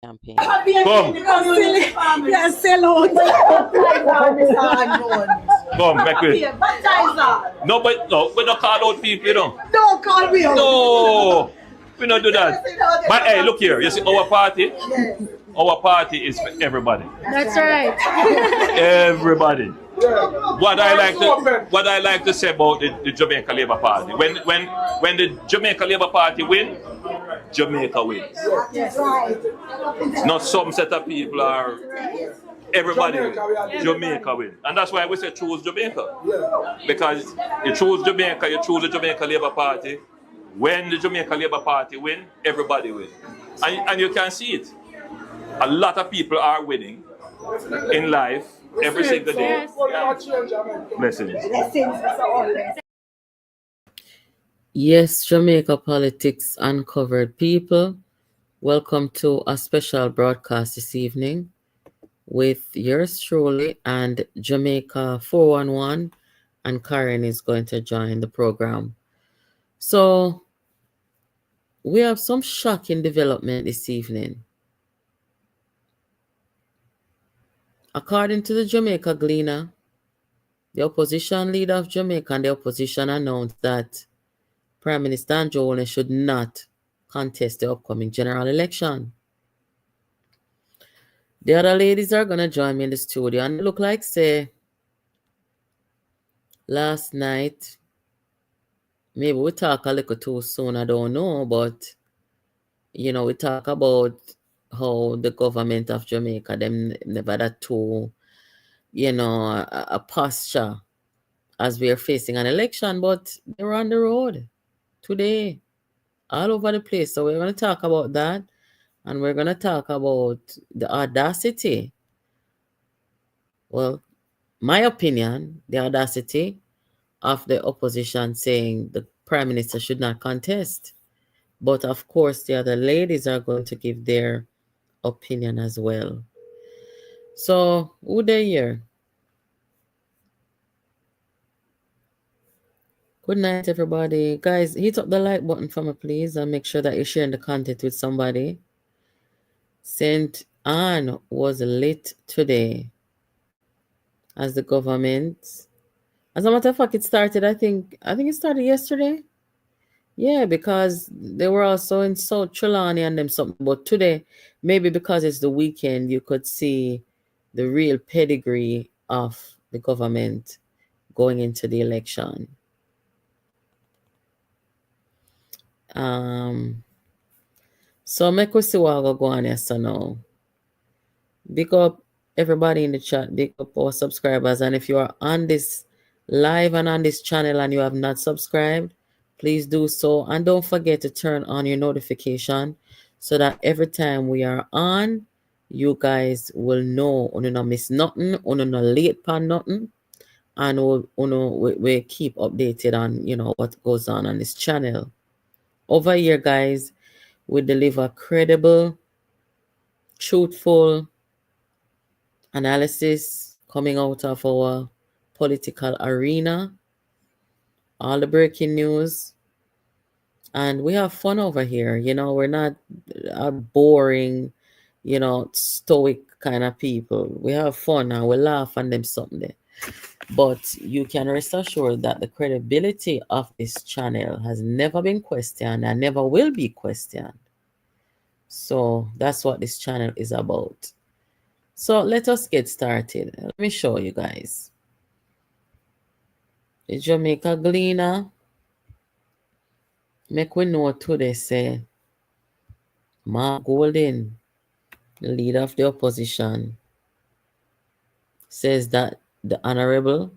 campaign. Come. Yeah, sell out. Come, make way. No, but no, we don't call out people, you know. No, call me out. No, we don't do that. But hey, look here. You see, our party is for everybody. That's right. Everybody. What I like to say about the Jamaica Labour Party, when the Jamaica Labour Party win, Jamaica wins. Yes. Not some set of people are. Everybody win. Jamaica win. And that's why we say choose Jamaica. Because you choose Jamaica, you choose the Jamaica Labour Party. When the Jamaica Labour Party win, everybody win. And you can see it. A lot of people are winning in life every single day. Blessings. Yes, Jamaica Politics Uncovered people. Welcome to a special broadcast this evening with yours truly and Jamaica 411, and Karen is going to join the program. So we have some shocking development this evening. According to the Jamaica Gleaner, the opposition leader of Jamaica and the opposition announced that Prime Minister Andrew Holness should not contest the upcoming general election. The other ladies are going to join me in the studio, and it look like, say, last night, maybe we talk a little too soon, I don't know, but, you know, we talk about how the government of Jamaica, them never that too, you know, a posture as we are facing an election, but they're on the road today, all over the place. So we're going to talk about that, and we're going to talk about the audacity. Well, my opinion, the audacity of the opposition saying the Prime Minister should not contest. But of course, the other ladies are going to give their opinion as well. So, who they here? Good night, everybody. Guys, hit up the like button for me, please, and make sure that you're sharing the content with somebody. St. Anne was lit today as the government. As a matter of fact, it started, I think it started yesterday. Yeah, because they were also in South Trelawney and them something. But today, maybe because it's the weekend, you could see the real pedigree of the government going into the election. So make us see what will go on here so now. Big up everybody in the chat, big up our subscribers. And if you are on this live and on this channel and you have not subscribed, please do so. And don't forget to turn on your notification so that every time we are on, you guys will know. You don't miss nothing, you don't late pan nothing. And we keep updated on, you know, what goes on this channel. Over here, guys, we deliver credible, truthful analysis coming out of our political arena, all the breaking news, and we have fun over here. You know, we're not a boring, you know, stoic kind of people. We have fun and we laugh and them something. But you can rest assured that the credibility of this channel has never been questioned and never will be questioned. So that's what this channel is about. So let us get started. Let me show you guys. The Jamaica Gleaner. Make we know today say Mark Golding, the leader of the opposition, says that the Honorable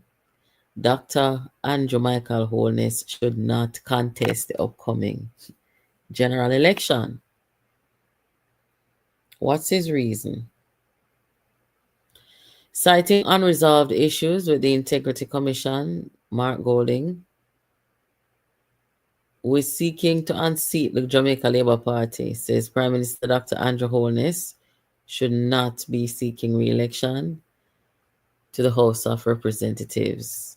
Dr. Andrew Michael Holness should not contest the upcoming general election. What's his reason? Citing unresolved issues with the Integrity Commission, Mark Golding, we're seeking to unseat the Jamaica Labour Party, says Prime Minister Dr. Andrew Holness should not be seeking re-election to the House of Representatives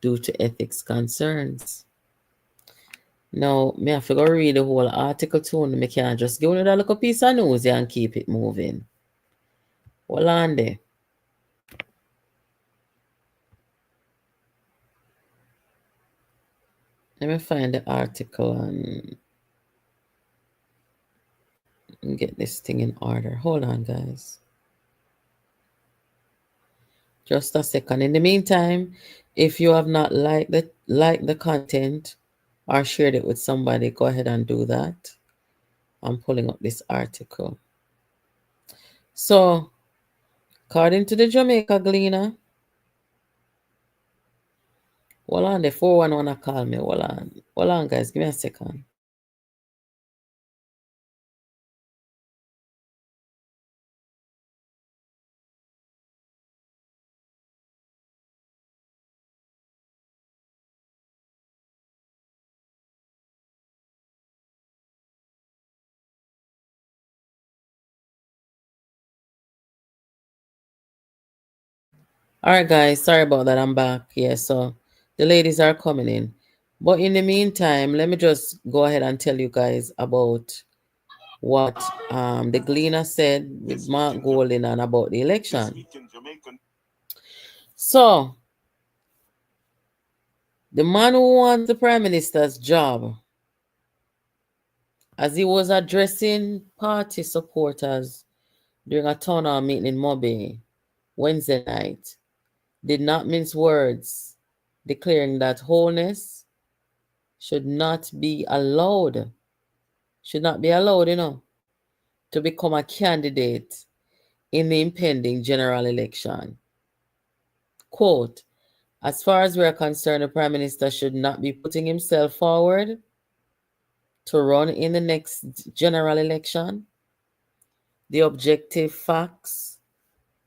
due to ethics concerns. Now, me have to go read the whole article too, and me can't just give you that little piece of news and keep it moving. Hold on there. Let me find the article and get this thing in order. Hold on, guys. Just a second. In the meantime, if you have not liked the content or shared it with somebody, go ahead and do that. I'm pulling up this article. So, according to the Jamaica Gleaner, hold on, the 411 wanna call me. Hold on, guys. Give me a second. All right, guys. Sorry about that. I'm back. Yeah, so the ladies are coming in. But in the meantime, let me just go ahead and tell you guys about what the Gleaner said with Mark Golding and about the election. So, the man who wants the prime minister's job, as he was addressing party supporters during a town hall meeting in Mobe Wednesday night, did not mince words, declaring that Holness should not be allowed, to become a candidate in the impending general election. Quote, as far as we are concerned, the Prime Minister should not be putting himself forward to run in the next general election. The objective facts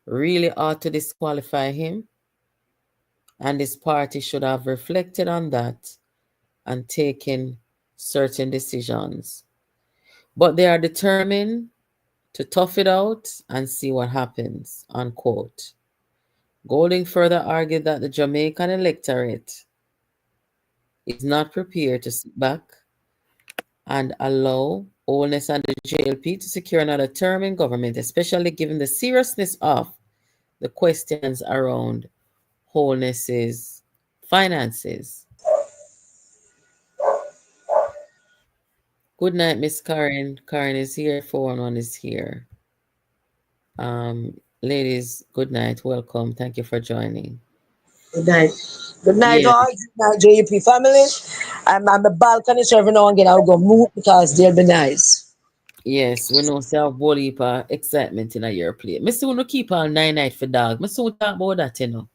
really ought to disqualify him, and his party should have reflected on that and taken certain decisions. But they are determined to tough it out and see what happens, unquote. Golding further argued that the Jamaican electorate is not prepared to sit back and allow Holness and the JLP to secure another term in government, especially given the seriousness of the questions around Holness's finances. Good night, Miss Karen. Karen is here. 411 is here. Ladies, good night. Welcome. Thank you for joining. Good night. Good night, Yes, all. Good night, JP family. I'm on the balcony, so every now and again I'll go move because they'll be nice. yes, we know so have whole heap of excitement in a year play. Me soon to keep on 9 night for dog. Me soon talk about that.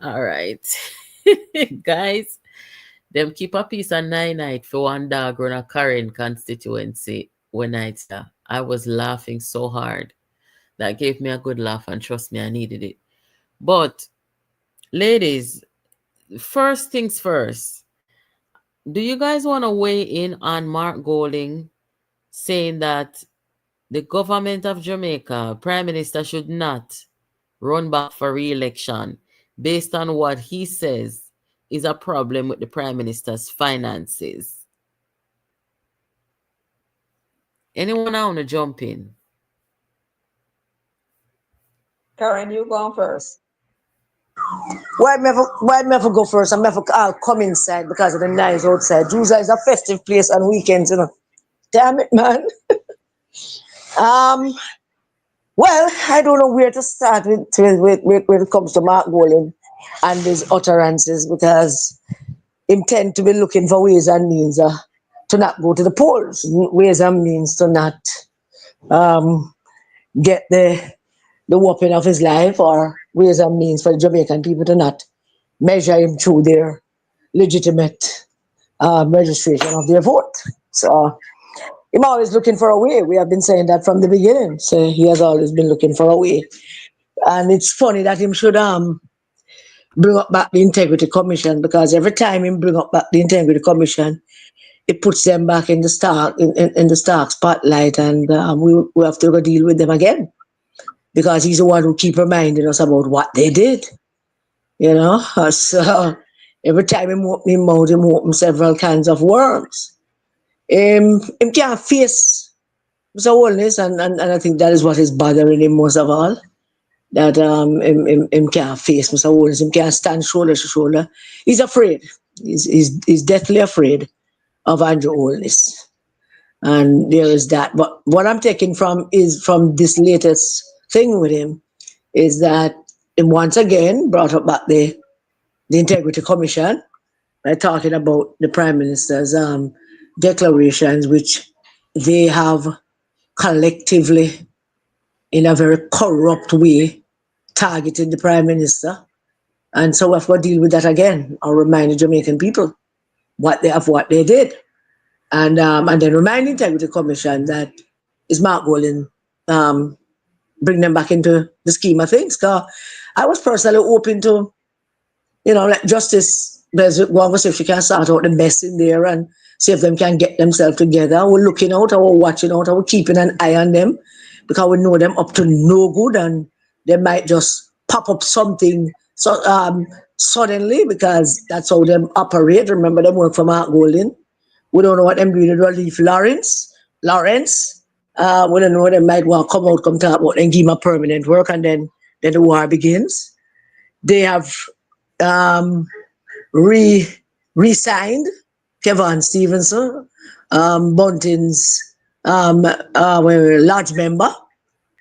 All right. Guys, them keep a piece of 9 night for one dog run a current constituency when I was laughing so hard. That gave me a good laugh, and trust me, I needed it. But ladies, first things first, do you guys want to weigh in on Mark Golding saying that the government of Jamaica, Prime Minister, should not run back for re-election based on what he says is a problem with the Prime Minister's finances? Anyone want to jump in? Karen, you go on first. Why me have to go first? I'll come inside because of the nice outside. Jusa is a festive place on weekends. Damn it, man. um, well, I don't know where to start with when it comes to Mark Golding and his utterances because him tend to be looking for ways and means to not go to the polls, ways and means to not um, get the whopping of his life, or ways and means for the Jamaican people to not measure him through their legitimate registration of their vote. So I'm always looking for a way. We have been saying that from the beginning. So he has always been looking for a way. And it's funny that him should bring up back the Integrity Commission, because every time him bring up back the Integrity Commission, it puts them back in the stark spotlight, and we have to go deal with them again, because he's the one who keep reminding us about what they did. So Every time him open him mouth, him open several kinds of worms. Him can't face Mr. Holness, and I think that is what is bothering him most of all. That him can't face Mr. Holness, him can't stand shoulder to shoulder. He's afraid. He's deathly afraid of Andrew Holness. And there is that. But what I'm taking from this latest thing with him is that him once again brought up back the Integrity Commission by talking about the Prime Minister's declarations, which they have collectively, in a very corrupt way, targeted the Prime Minister. And so we've got to deal with that again, or remind the Jamaican people what they did. And then remind the Integrity Commission that it's Mark Golding bring them back into the scheme of things. Because I was personally open to, let Justice go and see if she can sort out the mess in there and see if them can get themselves together. We're looking out, or we're watching out, or we're keeping an eye on them, because we know them up to no good, and they might just pop up something suddenly, because that's how them operate. Remember, them work for Mark Golding. We don't know what them doing to Relief Lawrence. We don't know what they might want to come talk about and give him a permanent work, and then the war begins. They have re-signed Kevin Stevenson, Bunting's large member,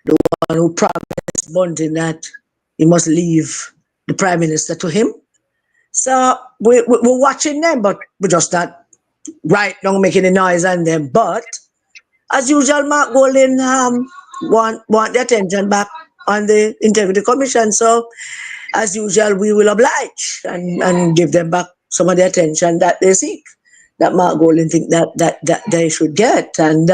the one who promised Bunting that he must leave the Prime Minister to him. So we're watching them, but we're just not right now making a noise on them. But as usual, Mark Golding want the attention back on the Integrity Commission. So as usual, we will oblige and give them back some of the attention that they seek, that Mark Golding think that they should get. And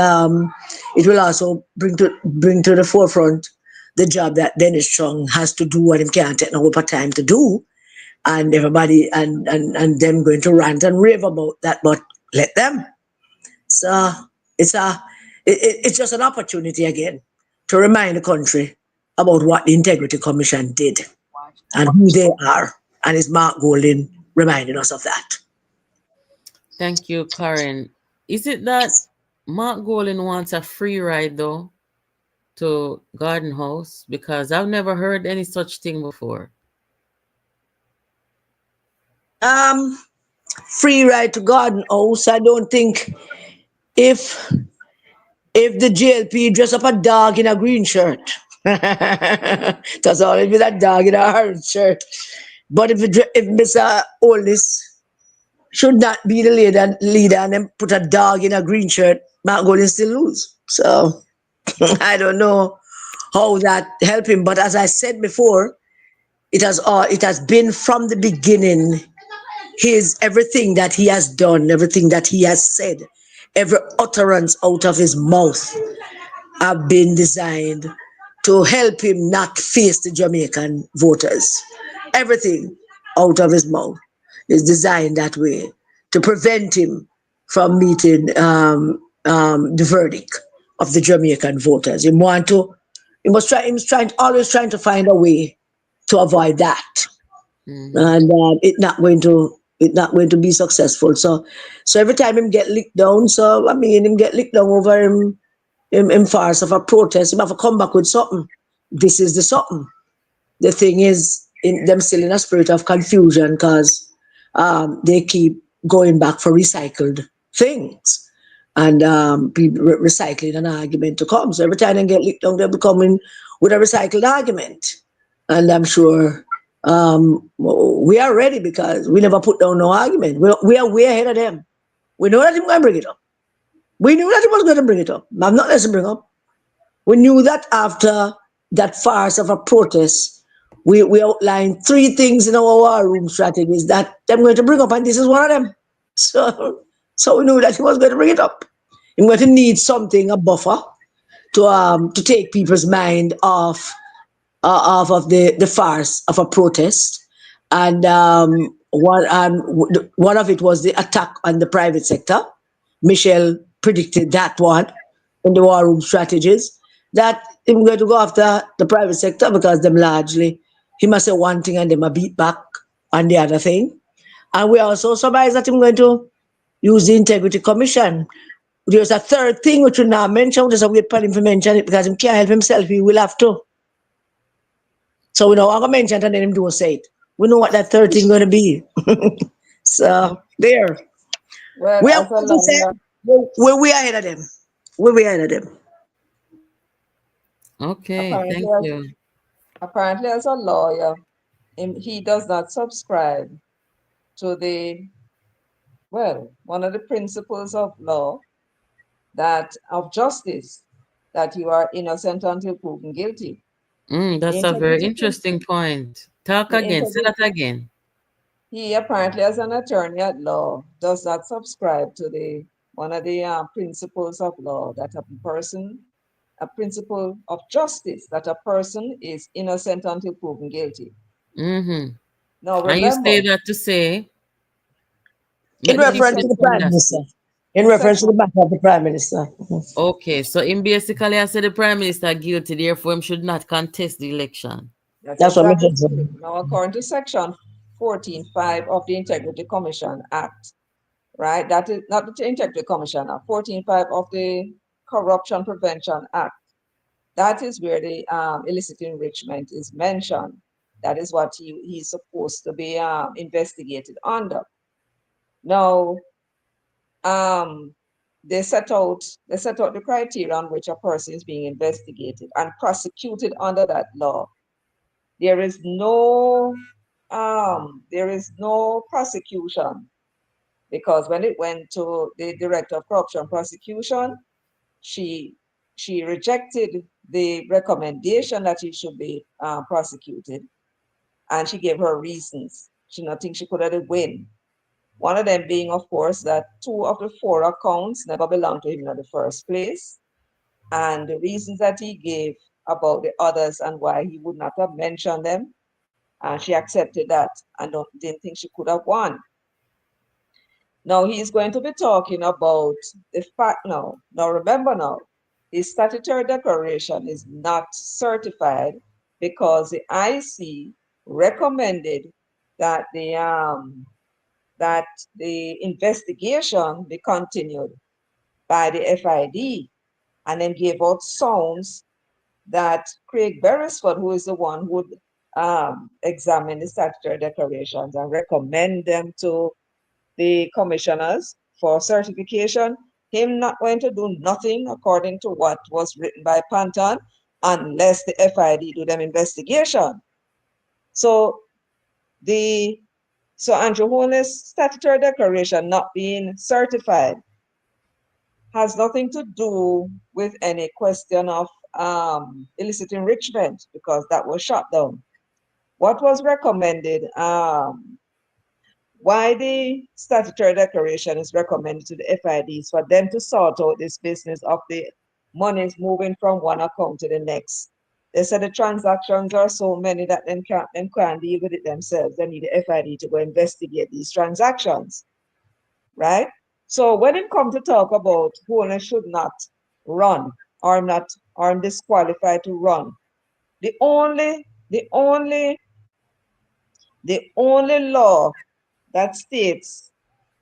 it will also bring to the forefront the job that Dennis Strong has to do, and him can't take no over time to do. And everybody and them going to rant and rave about that, but let them. So it's just an opportunity again to remind the country about what the Integrity Commission did and who they are. And it's Mark Golding reminding us of that. Thank you, Karen. Is it that Mark Golding wants a free ride, though, to Garden House? Because I've never heard any such thing before. Free ride to Garden House. I don't think if the JLP dress up a dog in a green shirt, that's always be that dog in a orange shirt. But if Mr. Holness should not be the leader and then put a dog in a green shirt, Mark Golding still lose. So I don't know how that help him. But as I said before, it has been from the beginning. Everything that he has done, everything that he has said, every utterance out of his mouth have been designed to help him not face the Jamaican voters. Everything out of his mouth is designed that way to prevent him from meeting the verdict of the Jamaican voters. He was always trying to find a way to avoid that. Mm-hmm. And it's not going to be successful. So every time him get licked down, him get licked down over him farce of a protest, him have to come back with something. This is the something. The thing is, them still in a spirit of confusion, because they keep going back for recycled things, and people recycling an argument to come. So every time they get licked down, they'll be coming with a recycled argument. And I'm sure we are ready, because we never put down no argument. We are way ahead of them. We know that he was going to bring it up. We knew that he was going to bring it up. I'm not letting him bring up. We knew that after that farce of a protest, we outlined 3 things in our war room strategies that I'm going to bring up, and this is one of them. So we knew that he was going to bring it up. He was going to need something, a buffer, to take people's mind off of the farce of a protest. And one of it was the attack on the private sector. Michelle predicted that one in the war room strategies, that I'm going to go after the private sector, because them largely, he must say one thing and them a beat back on the other thing. And we are also surprised that I'm going to use the Integrity Commission. There's a third thing which we now mention, just wait for him to mention it because he can't help himself, he will have to. So we know I'm gonna mention it and then him do say it. We know what that third thing gonna be. So there. Well, We are as a going to say lawyer, where we are ahead of them. Where we are ahead of them. Okay, apparently thank as, you. apparently as a lawyer, he does not subscribe to one of the principles of law of justice, that you are innocent until proven guilty. The That's a very integrity, interesting point. Talk the again. Say that integrity, again. he apparently as an attorney at law does not subscribe to one of the principles of law, that a principle of justice, that a person is innocent until proven guilty. Mm-hmm. Now And you say remember, that to say, In make the in people reference to the listen Prime that. Minister. In in reference to the section matter of the Prime Minister. Okay, so in basically I said the Prime Minister guilty, therefore him should not contest the election. That's That's what exactly Major said. true. Now, according to Section 14.5 of the Integrity Commission Act, right? That is not the Integrity Commission Act, 14.5 of the Corruption Prevention Act. That is where the illicit enrichment is mentioned. That is what he's supposed to be investigated under. Now, they set out the criteria on which a person is being investigated and prosecuted under that law. There is no prosecution, because when it went to the Director of Corruption Prosecution, she rejected the recommendation that he should be prosecuted, and she gave her reasons. She not think she could have win. One of them being, of course, that 2 of the 4 accounts never belonged to him in the first place, and the reasons that he gave about the others and why he would not have mentioned them. And she accepted that and didn't think she could have won. Now he's going to be talking about the fact now. Now remember now, his statutory declaration is not certified because the IC recommended that the investigation be continued by the FID, and then gave out sounds that Craig Beresford, who is the one who would examine the statutory declarations and recommend them to the commissioners for certification, him not going to do nothing according to what was written by Panton unless the FID do them investigation. So Andrew Holness' statutory declaration not being certified has nothing to do with any question of illicit enrichment, because that was shut down. What was recommended, why the statutory declaration is recommended to the FIDs for them to sort out this business of the monies moving from one account to the next. They said the transactions are so many that they can't deal with it themselves. They need the FID to go investigate these transactions, right? So when it comes to talk about who should not run or I'm disqualified to run, the only law that states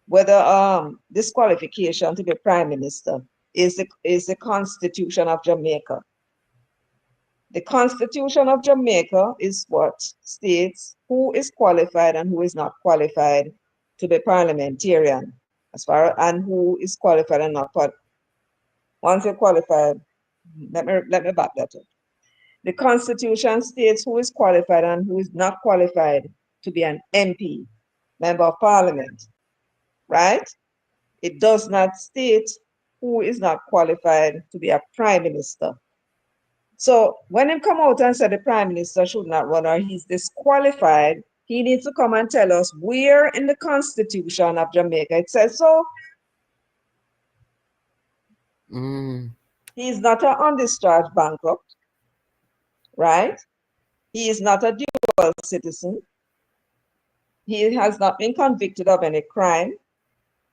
whether disqualification to be prime minister is the Constitution of Jamaica. The Constitution of Jamaica is what states who is qualified and who is not qualified to be parliamentarian, and who is qualified and not qualified. Once you're qualified, let me back that up. The Constitution states who is qualified and who is not qualified to be an MP, member of parliament, right? It does not state who is not qualified to be a prime minister. So when he come out and say the prime minister should not run or he's disqualified, he needs to come and tell us where in the Constitution of Jamaica it says so. He is not an undischarged bankrupt, right? He is not a dual citizen. He has not been convicted of any crime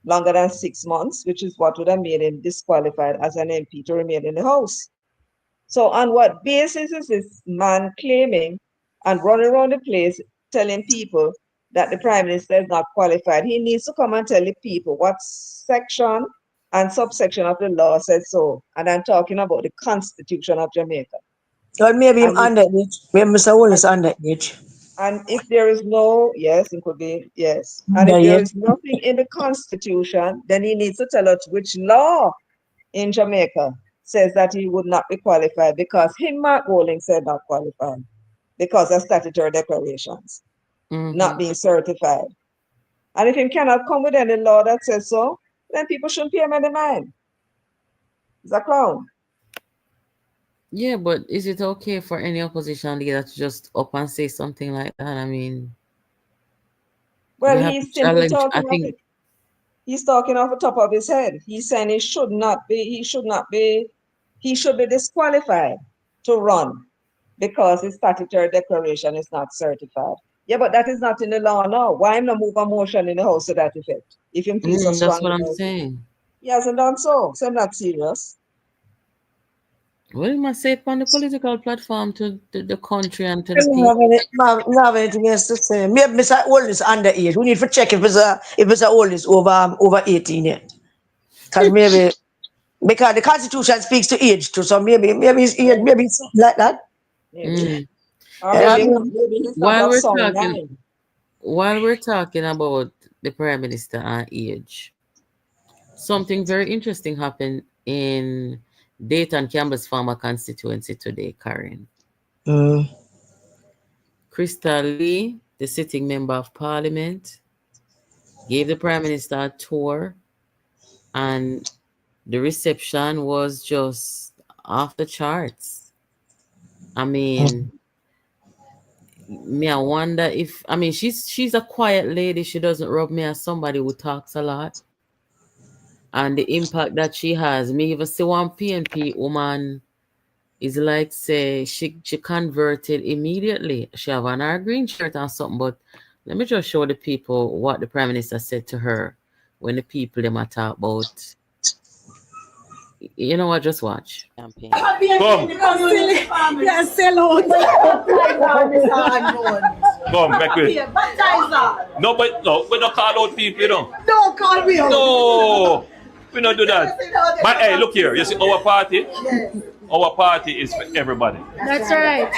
longer than 6 months, which is what would have made him disqualified as an MP to remain in the House. So on what basis is this man claiming and running around the place telling people that the Prime Minister is not qualified. He needs to come and tell the people what section and subsection of the law says so. And I'm talking about the Constitution of Jamaica. Well, maybe him And, underage. Maybe Mr. Holness underage. and if there is no, yes, it could be, yes. And if there Underage. is nothing in the Constitution, then he needs to tell us which law in Jamaica says that he would not be qualified, because him, Mark Golding, said not qualified because of statutory declarations, not being certified. And if he cannot come with any law that says so, then people shouldn't pay him any mind. He's a clown. Yeah, but is it okay for any opposition leader to just up and say something like that? I mean, Well, you have to he's simply challenge. I talking of think it. He's talking off the top of his head. He's saying he should be disqualified to run because his statutory declaration is not certified. Yeah, but that is not in the law now. Why him not move a motion in the House to that effect? If him feel so that's strong what I'm about it. saying. He hasn't done so I'm not serious. Well, you must say it on the political platform to the country and to I the people. don't have anything else to say. Maybe Mr. Holness underage. We need to check if Mr. Holness over 18 yet. Because the Constitution speaks to age too. So maybe it's age, maybe it's something like that. Maybe. Mm. Or Yeah, maybe he's not While of we're sound talking, mind. while we're talking about the prime minister and age, something very interesting happened in Dayton Campbell's former constituency today, Karen. mm. Crystal Lee, the sitting member of parliament, gave the prime minister a tour, and the reception was just off the charts. I mean, me, I wonder if I mean she's a quiet lady. She doesn't rub me as somebody who talks a lot. And the impact that she has. Me even see one PNP woman is like say she converted immediately. She have on her green shirt and something, but let me just show the people what the Prime Minister said to her when the people them a talk about. You know what? Just watch. Campaign. Come. Yeah, sell out. Come, make way. No, but we don't call out people, you know. Don't call me out. No, we don't do that. But hey, look here. You see, our party is for everybody. That's right.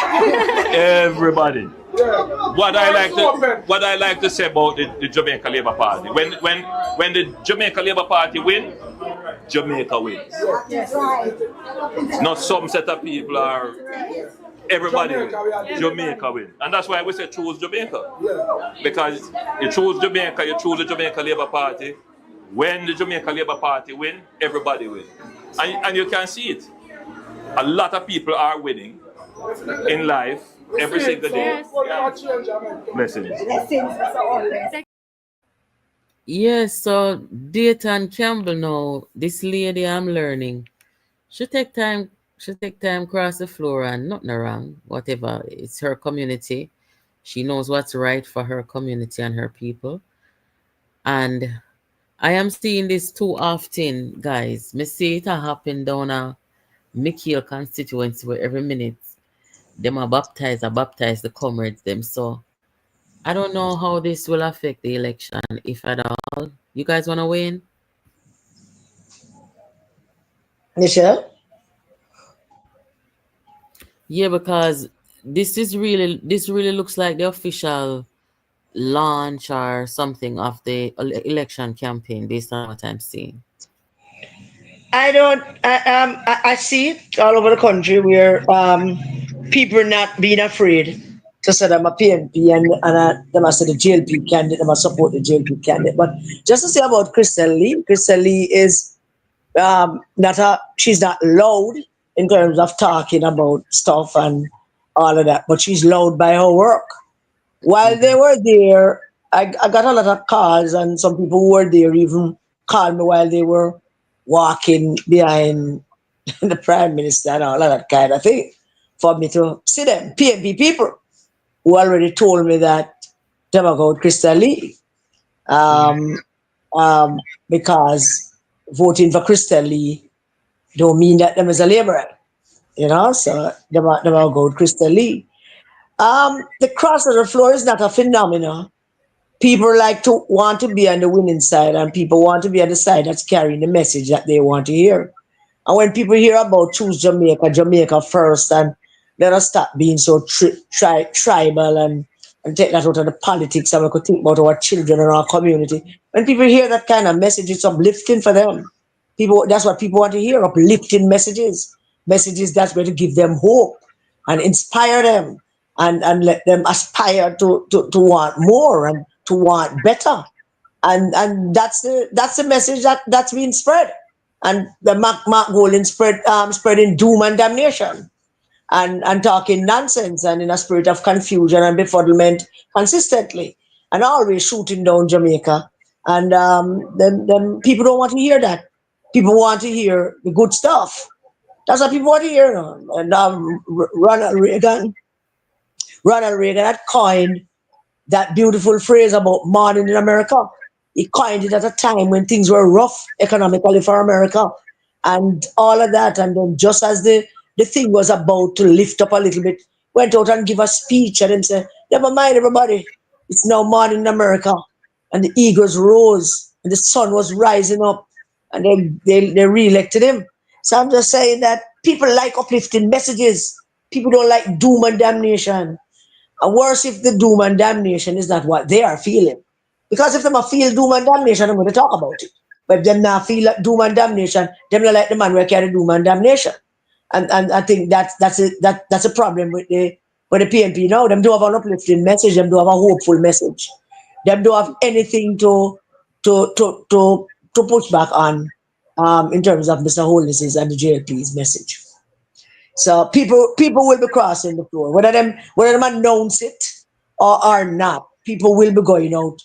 Everybody. What I like to say about the Jamaica Labour Party, when the Jamaica Labour Party win, Jamaica wins. Not some set of people are. Everybody win. Jamaica win. And that's why we say choose Jamaica. Because you choose Jamaica, you choose the Jamaica Labour Party. When the Jamaica Labour Party win, everybody win. And you can see it. A lot of people are winning in life every single day. Blessings. Yes, so Dayton Campbell now, this lady I'm learning, she take time cross the floor and nothing wrong, whatever. It's her community. She knows what's right for her community and her people. And I am seeing this too often, guys. Me see it a happen down a Mikhail constituency where every minute them are baptize the comrades them. So I don't know how this will affect the election, if at all. You guys wanna win? Michelle? Yeah, because this really looks like the official launch or something of the election campaign based on what I'm seeing. I see it all over the country where people are not being afraid to say I'm a PNP and they must say the JLP candidate, they must support the JLP candidate. But just to say about Crystal Lee is she's not loud in terms of talking about stuff and all of that, but she's loud by her work. While they were there, I got a lot of calls, and some people who were there even called me while they were walking behind the Prime Minister and all of that kind of thing for me to see them. PNP people who already told me that they were going Crystal Lee because voting for Crystal Lee don't mean that them is a labourer, so they were going Crystal Lee. The cross of the floor is not a phenomenon People like to want to be on the winning side, and people want to be on the side that's carrying the message that they want to hear. And when people hear about choose Jamaica, Jamaica first, and let us stop being so tribal and take that out of the politics, and we could think about our children and our community. When people hear that kind of message, it's uplifting for them. People, that's what people want to hear, uplifting messages. Messages that's going to give them hope and inspire them and let them aspire to want more and to want better. And that's the message that's being spread. And the Mark Golding spreading doom and damnation and talking nonsense and in a spirit of confusion and befuddlement consistently and always shooting down Jamaica. And then people don't want to hear that. People want to hear the good stuff. That's what people want to hear. And Ronald Reagan had coined that beautiful phrase about morning in America. He coined it at a time when things were rough economically for America and all of that. And then just as the thing was about to lift up a little bit, went out and give a speech and then said, never mind everybody, it's now morning in America. And the eagles rose and the sun was rising up and they re-elected him. So I'm just saying that people like uplifting messages. People don't like doom and damnation. And worse if the doom and damnation is not what they are feeling. Because if them a feel doom and damnation, I'm going to talk about it. But if them not feel like doom and damnation, them not like the man who carry doom and damnation. And I think that's a problem with the PNP now. Them don't have an uplifting message, them don't have a hopeful message. Them don't have anything to push back on in terms of Mr. Holness's and the JLP's message. So people will be crossing the floor, whether them announce it or not. People will be going out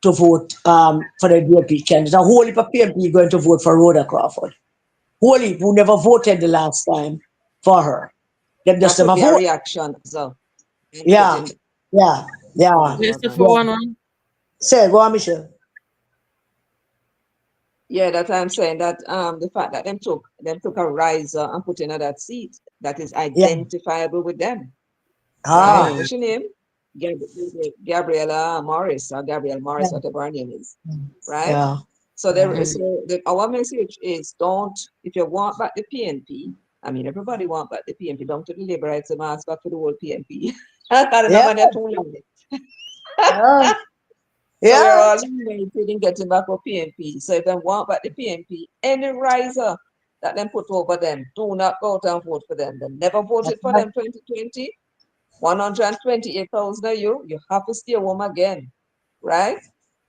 to vote for the DP candidate. A whole heap of PMP going to vote for Rhoda Crawford. Whole heap who never voted the last time for her. Them just That would never be a vote. reaction. So, Yeah, yeah, yeah. Yes, yeah. for one. Say, go on, Michelle. Yeah, that I'm saying that the fact that them took a riser and put in that seat that is Yeah. identifiable with them, right? Ah. What's your name? Gabriella Morris or Gabrielle Morris, Yeah. whatever her name is, right? Yeah. So Yeah. our message is don't, if you want back the PNP, I mean everybody want back the PNP, don't to the liberates and ask back for the whole PNP. I don't know Yeah. when they're too long. Yeah. So we're Yeah. all united in getting back our PNP. So if they want back the PNP, any riser that them put over them, do not go out and vote for them. They never voted for them 2020. 128,000 of you have to stay home again, right?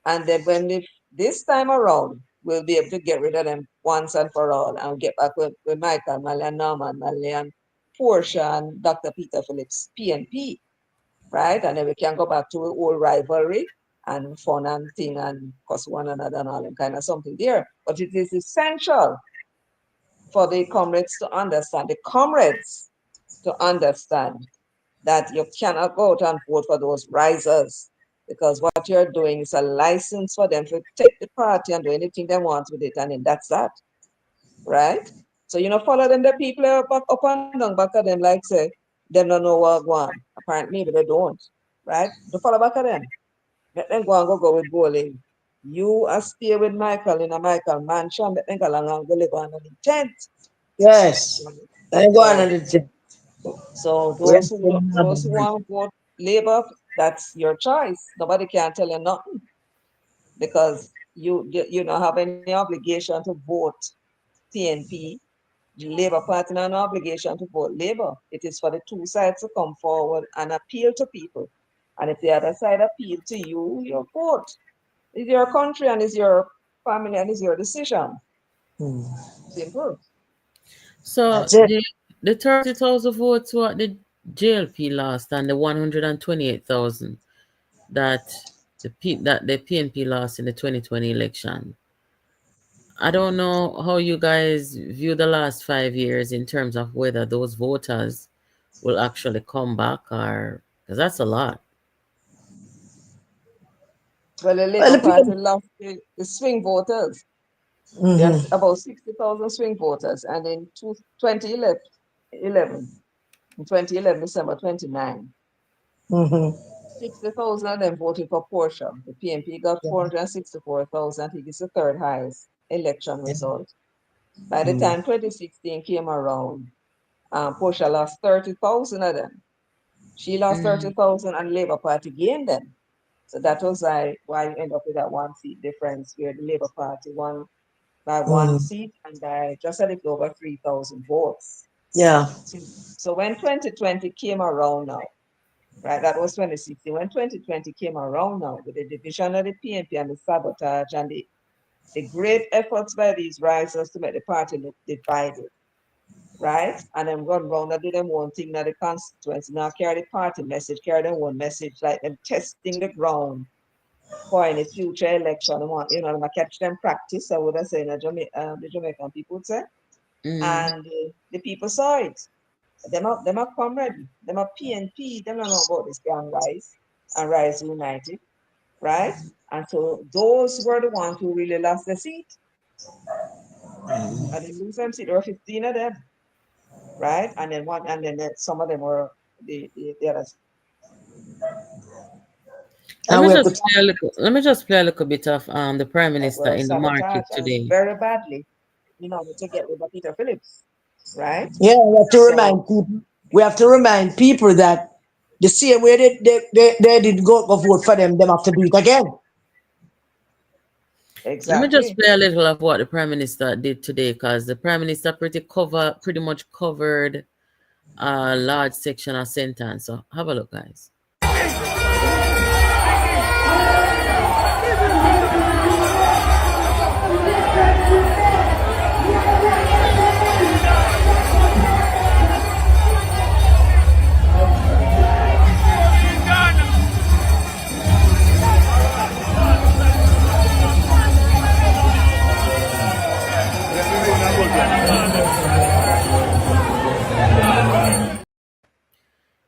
And then if this time around, we'll be able to get rid of them once and for all and get back with Michael, Malian Norman, Malian Portia, and Dr. Peter Phillips, PNP, right? And then we can go back to old rivalry and fun and thing and cuss one another and all that kind of something there. But it is essential for the comrades to understand that you cannot go out and vote for those risers because what you're doing is a license for them to take the party and do anything they want with it, and then that's that, right? So follow them, the people are up and down back of them, like say, them don't know what go on. Apparently, but they don't, right? Don't follow back of them. Let them go with bowling. You are stay with Michael in a Michael mansion, let them go along and go live on an intent. Yes. I go on So and it's So Yes. those who want to vote Labour, that's your choice. Nobody can tell you nothing because you don't have any obligation to vote PNP. The Labour Party has no obligation to vote Labour. It is for the two sides to come forward and appeal to people. And if the other side appeal to you, you vote. It's your country and it's your family and it's your decision. Simple. So That's it. the 30,000 votes what the JLP lost and the 128,000 that the PNP lost in the 2020 election. I don't know how you guys view the last 5 years in terms of whether those voters will actually come back or because that's a lot. Well, the Well, Labour the Party people, lost the swing voters. There's mm-hmm. about 60,000 swing voters, and in 2011, in 2011, December 29, Mm-hmm. 60,000 of them voted for Portia. The PNP got 464,000. I think it's the third highest election result. By the time 2016 came around, Portia lost 30,000 of them. She lost 30,000 and Labour Party gained them. So that was why you end up with that 1 seat difference where the Labour Party won by 1 seat and by just a little over 3,000 votes. Yeah. So when 2020 came around now, right, that was 2016. When 2020 came around now with the division of the PNP and the sabotage and the great efforts by these risers to make the party look divided, right? And then run round and do them one thing now the constituency. Now carry the party message, carry them one message, like them testing the ground for any future election. Them catch them practice, I would have said the Jamaican people would say. And the people saw it. Them are come ready. Them are PNP, them don't know about this gang Rise and Rise United, right? And so those were the ones who really lost the seat. And they lose them seat. There were 15 of them, right? And then some of them were the others. Let me just play a little bit of the Prime Minister in the market today. Very badly, to get rid of Peter Phillips, right? Yeah, we have to remind people that the same way they did go vote for them have to do it again. Exactly. Let me just play a little of what the Prime Minister did today, because the Prime Minister pretty much covered a large section of sentence. So have a look, guys.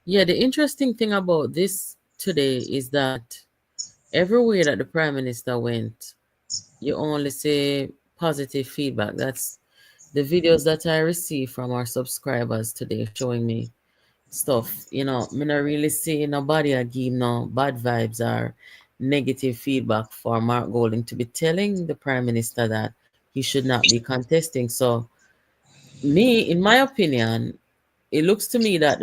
Yeah, the interesting thing about this today is that everywhere that the Prime Minister went, you only see positive feedback. That's the videos that I received from our subscribers today showing me stuff. Me not really see nobody give no bad vibes or negative feedback for Mark Golding to be telling the Prime Minister that he should not be contesting. So in my opinion, it looks to me that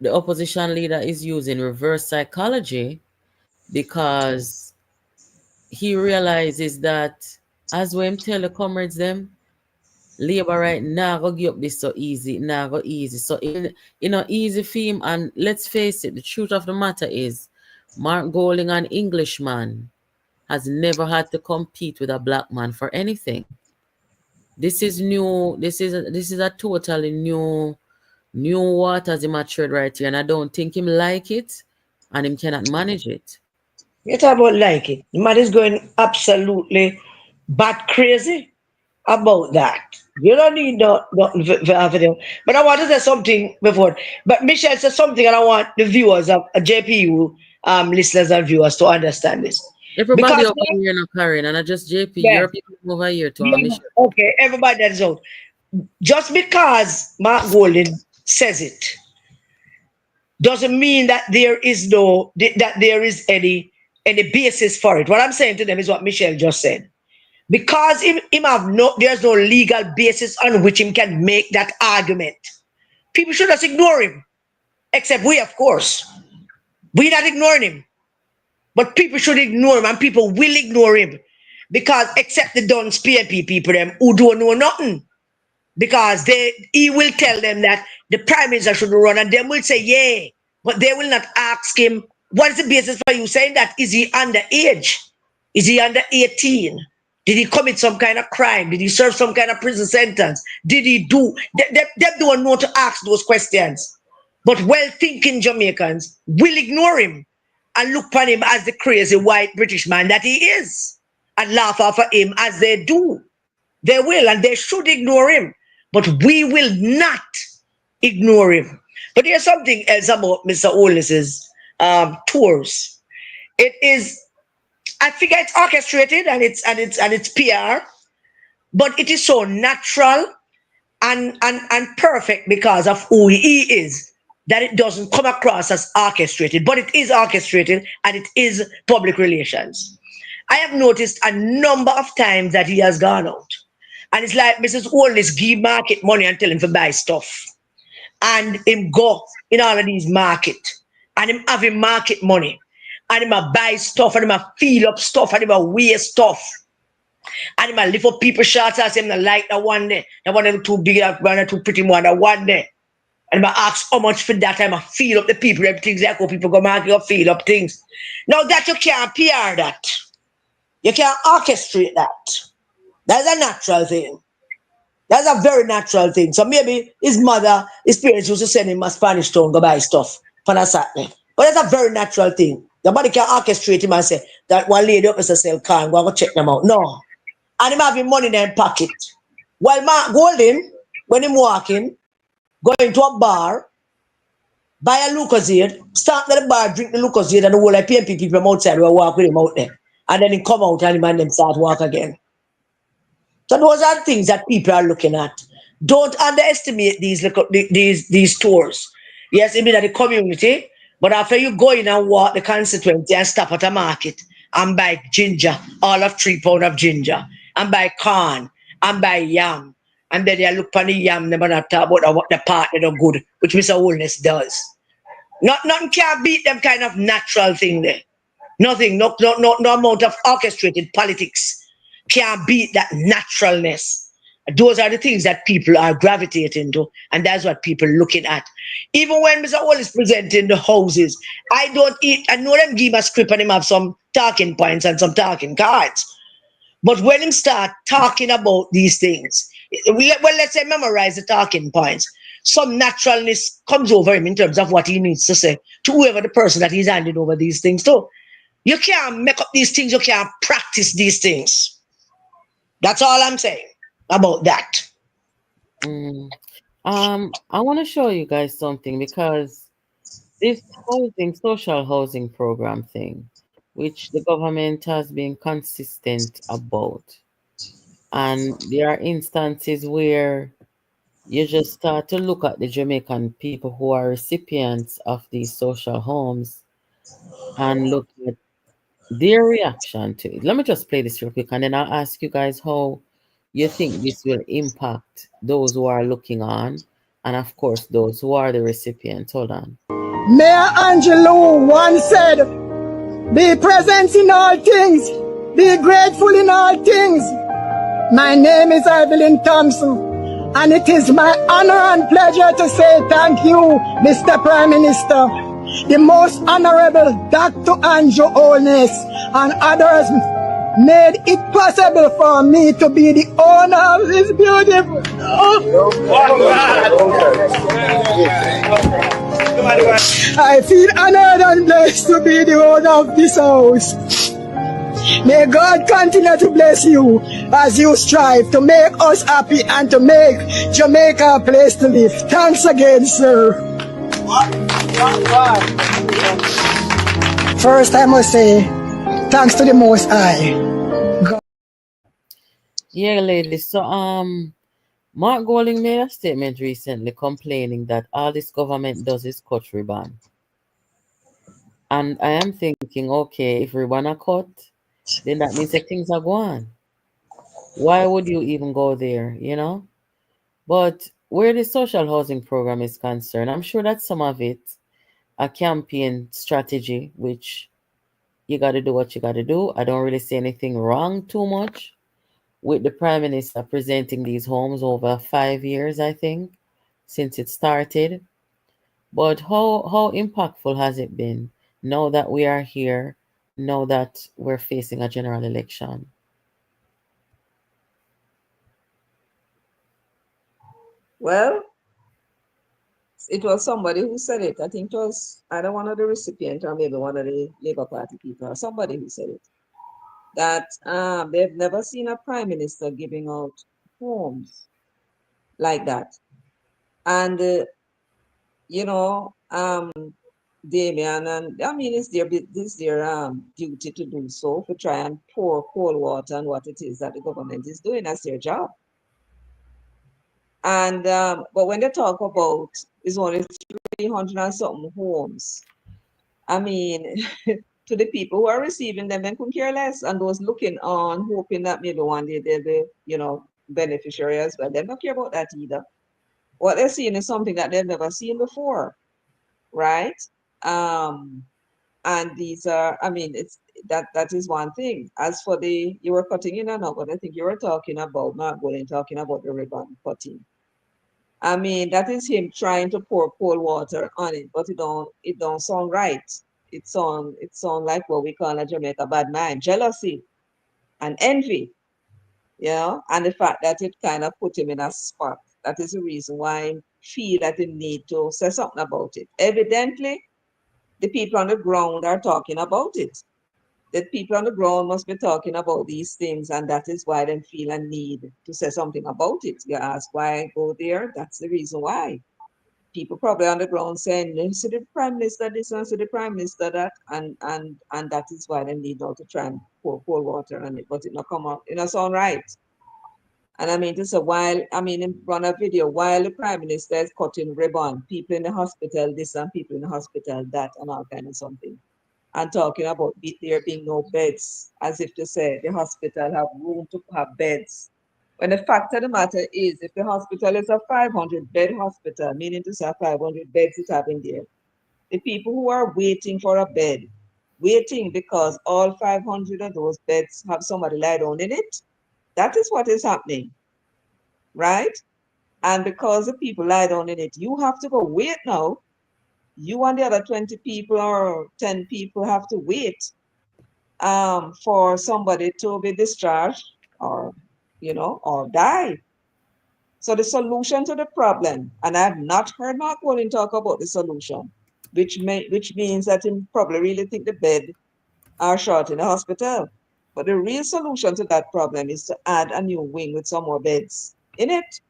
the opposition leader is using reverse psychology, because he realizes that as we tell the comrades them, Labour right now go give up this so easy, now go easy. So easy for him. And let's face it, the truth of the matter is Mark Golding, an Englishman, has never had to compete with a black man for anything. This is new. This is a totally new waters he matured right here, and I don't think him like it, and him cannot manage it. You talk about like it. The man is going absolutely bat crazy about that. You don't need no video. But I want to say something before. But Michelle said something, and I want the viewers of JPU listeners and viewers to understand this. Everybody over here now, Karen, and not just JP. Yeah. Your people over here to Michelle. Okay, everybody that is out. Just because Mark Golding says it doesn't mean that there is any basis for it. What I'm saying to them is what Michelle just said. Because there's no legal basis on which him can make that argument. People should just ignore him. Except we, of course. We're not ignoring him. But people should ignore him, and people will ignore him. Because except the Duns PNP people them who don't know nothing. Because he will tell them that the Prime Minister should run, and them will say, yeah. But they will not ask him, what is the basis for you saying that? Is he underage? Is he under 18? Did he commit some kind of crime? Did he serve some kind of prison sentence? Did he do? They don't know to ask those questions. But well-thinking Jamaicans will ignore him and look upon him as the crazy white British man that he is and laugh off of him as they do. They will, and they should ignore him. But we will not ignore him. But there's something else about Mr. Holness's tours. It is, I figure it's orchestrated and it's PR, but it is so natural and perfect because of who he is. that it doesn't come across as orchestrated, but it is orchestrated and it is public relations. I have noticed a number of times that he has gone out. And it's like Mrs. Holness give market money and tell him to buy stuff. And him go in all of these market. And him having market money. And him a buy stuff and him a feel up stuff and him a wear stuff. And him a lift up people shots as him like the one there. The one that too big, that one that too pretty one, that one there. And I ask how much for that time I feel up the people, them things like how people go market up, feel up things. Now that you can't PR that. You can't orchestrate that. That's a natural thing. That's a very natural thing. So maybe his mother, his parents used to send him a Spanish town to buy stuff for a Saturday. But that's a very natural thing. Nobody can orchestrate him and say that one lady up is to sell car and go check them out. No. And him having money in his pocket. While Mark Golden, when him walking, going to a bar, buy a Lucozade, start at the bar, drink the Lucozade, and the whole like PNP people from outside will walk with him out there. And then he come out and him and them start walk again. So those are things that people are looking at. Don't underestimate these stores. Yes, it means that the community, but after you go in and walk the constituency and stop at a market and buy ginger, all of 3 pounds of ginger, and buy corn, and buy yam, and then you look on the yam, they not talk about what the part that are good, which Mr. Holness does. Nothing can beat them kind of natural thing there. Nothing, no amount of orchestrated politics can beat that naturalness. Those are the things that people are gravitating to, and that's what people are looking at. Even when Mr. Holness is presenting the houses, I know them give a script and him have some talking points and some talking cards. But when him start talking about these things, let's say memorize the talking points, some naturalness comes over him in terms of what he needs to say to whoever the person that he's handing over these things to. You can't make up these things, you can't practice these things. That's all I'm saying about that. I want to show you guys something, because this social housing program thing, which the government has been consistent about, and there are instances where you just start to look at the Jamaican people who are recipients of these social homes and look at their reaction to it. Let me just play this real quick, and then I'll ask you guys how you think this will impact those who are looking on, and of course those who are the recipients. Hold on. Mayor Angelou once said, be present in all things, be grateful in all things. My name is Evelyn Thompson, and it is my honor and pleasure to say thank you, Mr. Prime Minister. The most honorable Dr. Andrew Holness and others made it possible for me to be the owner of this beautiful. I feel honored and blessed to be the owner of this house. May God continue to bless you as you strive to make us happy and to make Jamaica a place to live. Thanks again, sir. First, I must say, thanks to the Most High. Yeah, ladies. So, Mark Golding made a statement recently complaining that all this government does is cut ribbon. And I am thinking, okay, if ribbon are cut, then that means that things are going. Why would you even go there, you know? But where the social housing program is concerned, I'm sure that some of it a campaign strategy, which you got to do what you got to do. I don't really see anything wrong too much with the Prime Minister presenting these homes over 5 years, I think, since it started. But how impactful has it been now that we are here, now that we're facing a general election? Well, it was somebody who said it. I think it was either one of the recipients or maybe one of the Labour Party people or somebody who said it. That they've never seen a prime minister giving out homes like that. And, Damien, and I mean, it's their duty to do so, to try and pour cold water on what it is that the government is doing. That's their job. And but when they talk about it's only 300 and something homes. I mean, to the people who are receiving them, they couldn't care less. And those looking on, hoping that maybe one day they'll be, beneficiary as well. They don't care about that either. What they're seeing is something that they've never seen before, right? And these are, I mean, it's that is one thing. As for you were cutting in and out, but I think you were talking about Mark Golden talking about the ribbon cutting. I mean, that is him trying to pour cold water on it, but it don't sound right. It sound like what we call in Jamaica bad mind, jealousy and envy, and the fact that it kind of put him in a spot. That is the reason why I feel that he need to say something about it. Evidently, the people on the ground are talking about it. The people on the ground must be talking about these things, and that is why they feel a need to say something about it. You ask why I go there? That's the reason why. People probably on the ground saying, see the Prime Minister this and see the Prime Minister that, and that is why they need all to try and pour cold water on it, but it not come out, it not sound right. And I mean, run a video while the Prime Minister is cutting ribbon, people in the hospital this and people in the hospital that, and all kind of something. And talking about there being no beds, as if to say the hospital have room to have beds. When the fact of the matter is, if the hospital is a 500-bed hospital, meaning to say 500 beds it have in there, the people who are waiting for a bed, waiting because all 500 of those beds have somebody lie down in it, that is what is happening, right? And because the people lie down in it, you have to go wait now. You and the other 20 people or 10 people have to wait for somebody to be discharged or die. So the solution to the problem, and I've not heard Mark Walling talk about the solution, which means that he probably really think the bed are short in the hospital. But the real solution to that problem is to add a new wing with some more beds in it.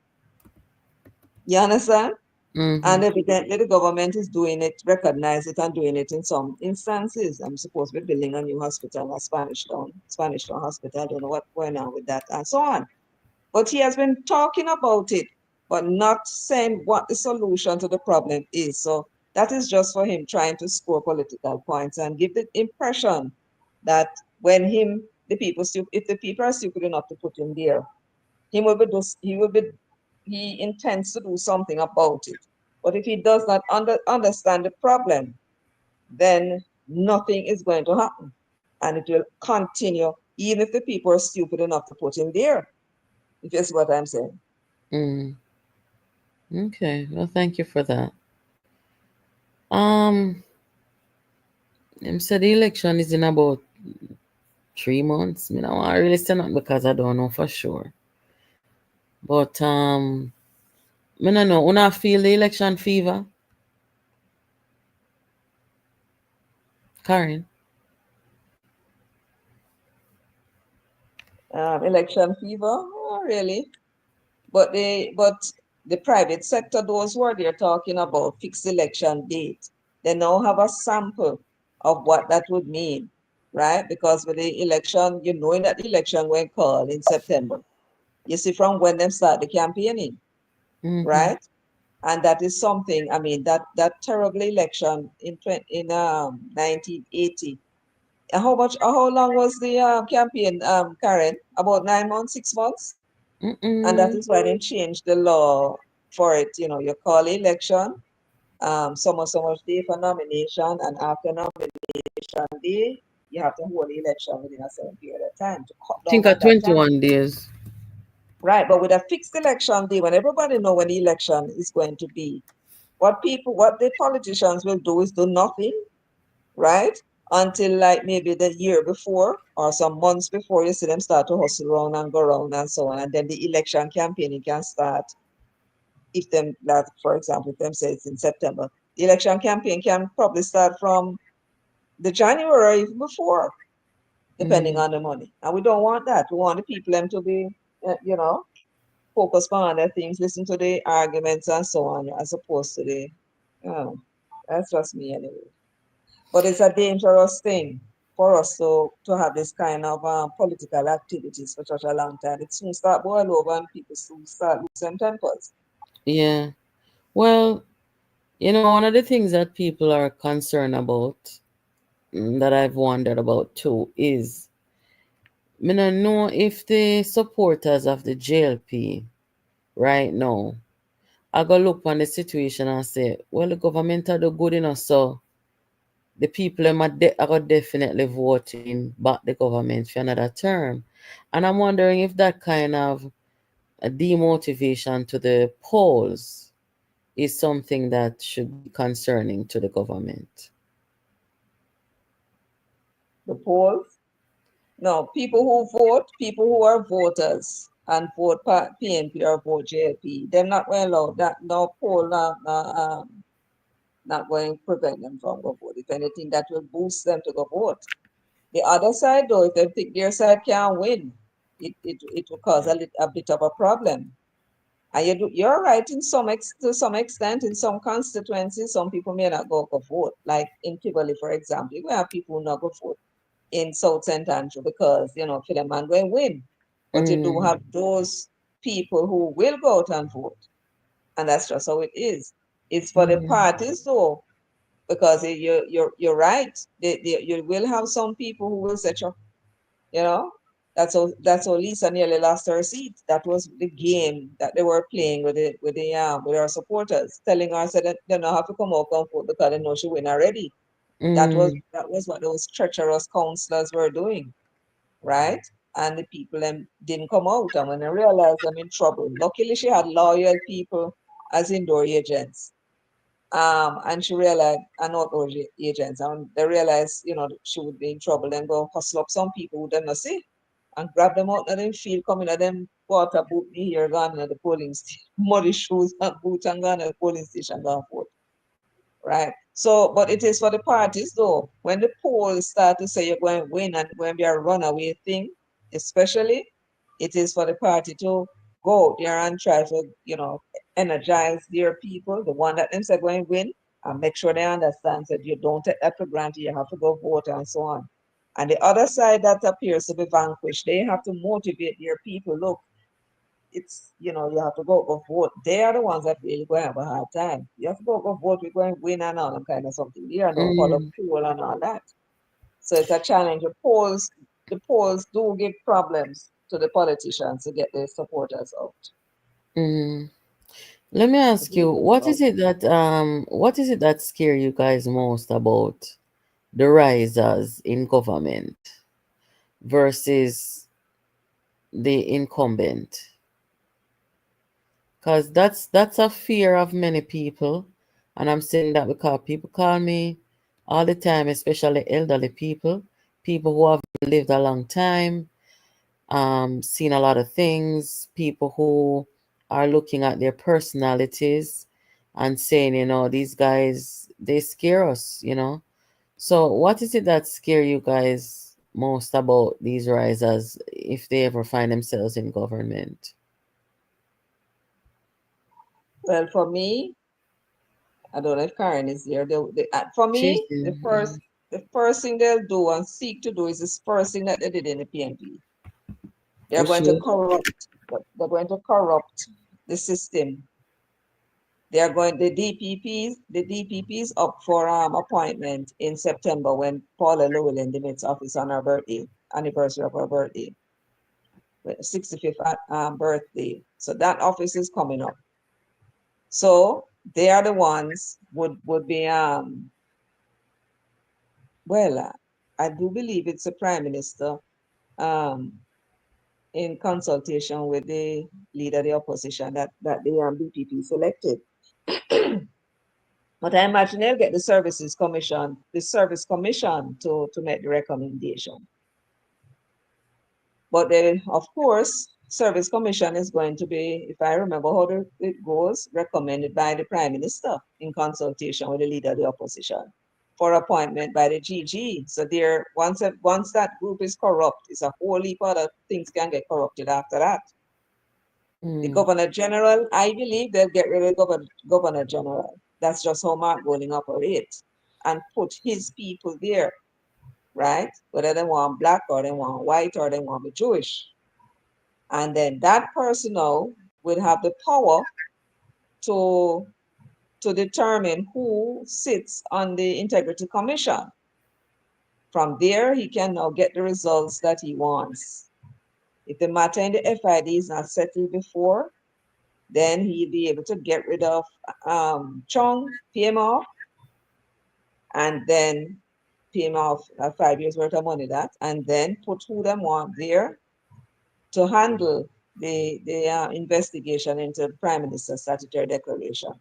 You understand? Mm-hmm. And evidently the government is doing it, recognize it, and doing it in some instances. I'm supposed to be building a new hospital, a Spanish Town Hospital. I don't know what's going on with that, and so on. But he has been talking about it, but not saying what the solution to the problem is. So that is just for him trying to score political points and give the impression that when if the people are stupid enough to put him there, he intends to do something about it. But if he does not understand the problem, then nothing is going to happen. And it will continue, even if the people are stupid enough to put him there. If you see what I'm saying. Mm. Okay. Well, thank you for that. Um, him said the election is in about 3 months. I don't want to really say nothing because I don't know for sure. But I don't know. Una feel the election fever, Karen? Election fever, oh, really? But the private sector, those who are there talking about fixed election date, they now have a sample of what that would mean, right? Because with the election, knowing that the election went called in September. You see from when they start the campaigning, Mm-hmm. right? And that is something, I mean, that terrible election in 1980. How long was the campaign, Karen? About 9 months, 6 months? And that Mm-mm. is why they changed the law for it. You call election, so much day for nomination, and after nomination day, you have to hold the election within a certain period of time to cut I down think on at that time. 21 days. Right, but with a fixed election day, when everybody know when the election is going to be, what the politicians will do is do nothing, right? Until like maybe the year before or some months before you see them start to hustle around and go around and so on. And then the election campaigning can start for example, if them say it's in September. The election campaign can probably start from the January or even before, depending Mm. on the money. And we don't want that. We want the people them to be, focused on other things, listen to the arguments and so on, as opposed to that's just me anyway. But it's a dangerous thing for us to have this kind of political activities for such a long time. It soon start boil over and people soon start losing tempers. Yeah. Well, You know, one of the things that people are concerned about, that I've wondered about too, is me don't know if the supporters of the JLP right now I go look on the situation and say, well, the government are do good enough, so the people them are go definitely voting back the government for another term. And I'm wondering if that kind of a demotivation to the polls is something that should be concerning to the government. The polls. No, people who are voters and vote PNP or vote JLP, they're not going to allow that. No poll, not going to prevent them from go vote. If anything, that will boost them to go vote. The other side, though, if they think their side can't win, it will cause a bit of a problem. And you're right to some extent in some constituencies, some people may not go vote. Like in Kibali, for example, we have people who not go vote in South St. Andrew because, Philemon going to win. But you do have Mm, those people who will go out and vote. And that's just how it is. It's for the mm, parties, though, because you're right. You will have some people who will say, you know, that's how Lisa nearly lost her seat. That was the game that they were playing with our supporters, telling her that they don't have to come out and vote because they know she win already. mm, That was what those treacherous counselors were doing, right? And the people didn't come out, and when they realized I'm in trouble, luckily she had loyal people as indoor agents. And she realized, and not agents, and they realized, that she would be in trouble and go hustle up some people who didn't see and grab them out of them field, coming at them water boot me here, gone at the polling station, muddy shoes and boots and gone at the polling station, gone forth. Right. So, but it is for the parties though. When the polls start to say you're going to win and going to be a runaway thing, especially, it is for the party to go out there and try to, energize their people, the one that them say going to win, and make sure they understand that you don't take that for granted, you have to go vote and so on. And the other side that appears to be vanquished, they have to motivate their people. Look, you have to go vote. They are the ones that really going to have a hard time. You have to go vote, we're going to win and all that kind of something. They are no follow mm, poll and all that. So it's a challenge. The polls do give problems to the politicians to get their supporters out. mm. Let me It ask is you, difficult. what is it that scare you guys most about the risers in government versus the incumbent? Because that's a fear of many people, and I'm saying that because people call me all the time, especially elderly people who have lived a long time, seen a lot of things, people who are looking at their personalities and saying, these guys, they scare us. So what is it that scare you guys most about these risers if they ever find themselves in government? Well, for me, I don't know if Karen is here. For She's me, the in, first the first thing they'll do and seek to do is the first thing that they did in the PNP. They're which going to is, corrupt. They're going to corrupt the system. They are going the DPPs up for appointment in September when Paula Llewellyn demits office on her birthday, anniversary of her birthday, 65th birthday. So that office is coming up. So they are the ones would be well, I do believe it's a prime minister um in consultation with the leader of the opposition that the BPP selected. But I imagine they'll get the service commission to make the recommendation. But then, of course, service commission is going to be, if I remember how it goes, recommended by the prime minister in consultation with the leader of the opposition for appointment by the GG. So there, once that group is corrupt, it's a whole heap of other things can get corrupted after that. The mm, governor general, I believe they'll get rid of the governor general. That's just how Mark Golding operates and put his people there, right? Whether they want black or they want white or they want the Jewish. And then that person now will have the power to to determine who sits on the Integrity Commission. From there, he can now get the results that he wants. If the matter in the FID is not settled before, then he'll be able to get rid of Chong, pay him off, and then pay him off 5 years worth of money, that, and then put who them want there to handle the investigation into Prime Minister's statutory declaration.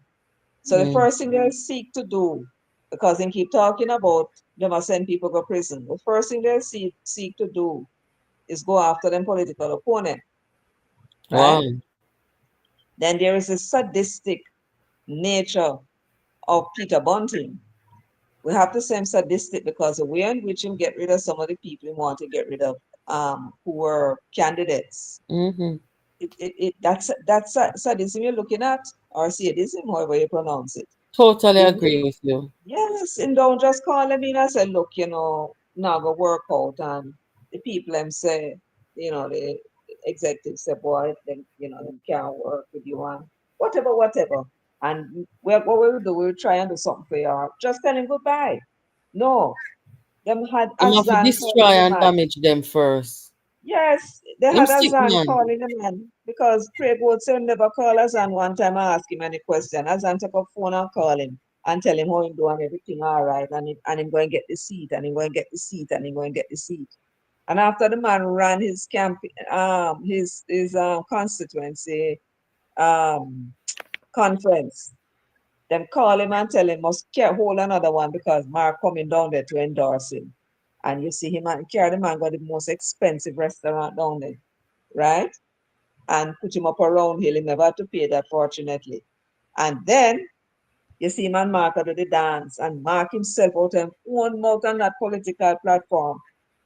So the first thing they'll seek to do, because they keep talking about they must send people to prison, the first thing they'll seek to do is go after them political opponent, right? Wow. Then there is a sadistic nature of Peter Bunting. We have to say him sadistic because the way in which him get rid of some of the people he want to get rid of, who were candidates. That's sadism you're looking at, or sadism, however you pronounce it. Totally agree with you. Yes, and don't just call them in and say, look, now go work out, and the people them say, the executives say, boy, then them can't work with you and whatever. And what we'll do, we'll try and do something for you. Just tell him goodbye. No, them had You have to Azan destroy calling the and man. damage them first. Yes, they Him had sick Azan man. calling the man because Craig would say never call Azan one time and ask him any question. Azan took up phone and call him and tell him how he doing everything all right, and him going to get the seat, and him going to get the seat, and him going to get the seat. And after the man ran his camp, his constituency conference, them call him and tell him must hold another one because Mark coming down there to endorse him. And you see him and carry the man got the most expensive restaurant down there, right? And put him up around hill. He never had to pay that, fortunately. And then you see him and Mark do the dance, and Mark himself out of own mouth on that political platform.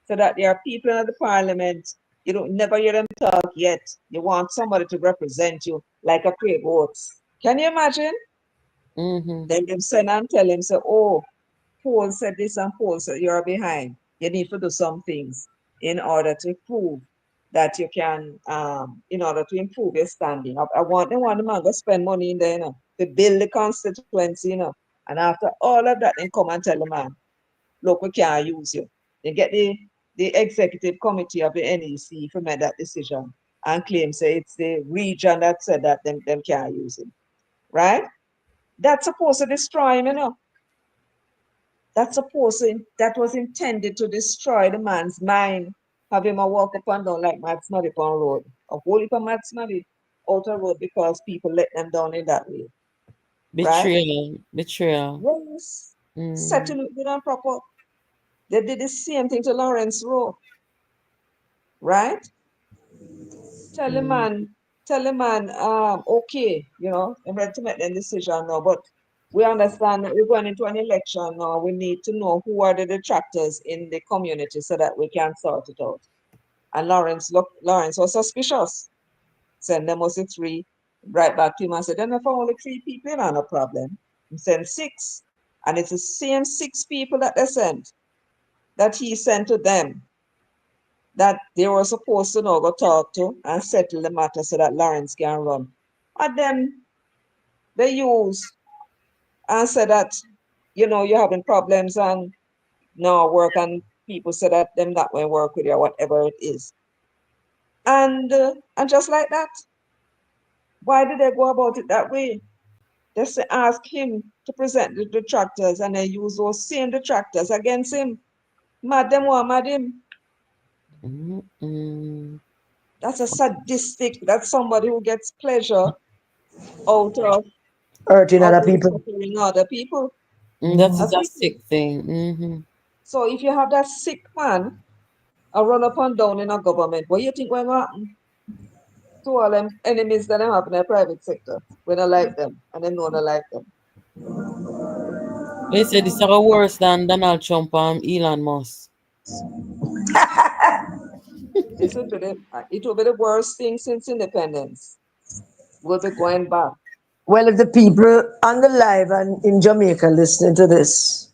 So that there are people in the parliament, you don't never hear them talk yet. You want somebody to represent you like a Craig Oates. Can you imagine? Then them send and tell him, say, oh, Paul said this and Paul said you're behind. You need to do some things in order to prove that you can, in order to improve your standing. I want the man to spend money in there, to build the constituency, And after all of that, then come and tell the man, look, we can't use you. They get the executive committee of the NEC to make that decision and claim, say, it's the region that said that them can't use him. Right? That's supposed to destroy him, that was intended to destroy the man's mind. Have him a walk up and down like Mad Smuddy on road. A whole heap of Mad Smuddy out of road because people let them down in that way. Right? Betrayal. Yes. Settle it good and proper. They did the same thing to Lawrence Rowe. Right? Tell the man, okay, I'm ready to make the decision now, but we understand that we're going into an election now. We need to know who are the detractors in the community so that we can sort it out. And Lawrence was suspicious. Send them also three, right back to him and said, then if only three people, not a problem. He sent six. And it's the same six people that they sent, that he sent to them, that they were supposed to now go talk to and settle the matter so that Lawrence can run. And then they use and said that, you're having problems and no work, and people said that them not going to work with you or whatever it is. And just like that, why did they go about it that way? They say ask him to present the detractors and they use those same detractors against him. Mad them or mad him. That's a sadistic, that's somebody who gets pleasure out of hurting other people. suffering other people. That is That's a wicked. sick thing. So if you have that sick man a run up and down in a government, what do you think will happen to all them enemies that they have in the private sector when I like them and they know they like them? They said this are worse than Donald Trump and Elon Musk. It will be the worst thing since independence. We'll be going back. Well, if the people on the live and in Jamaica listening to this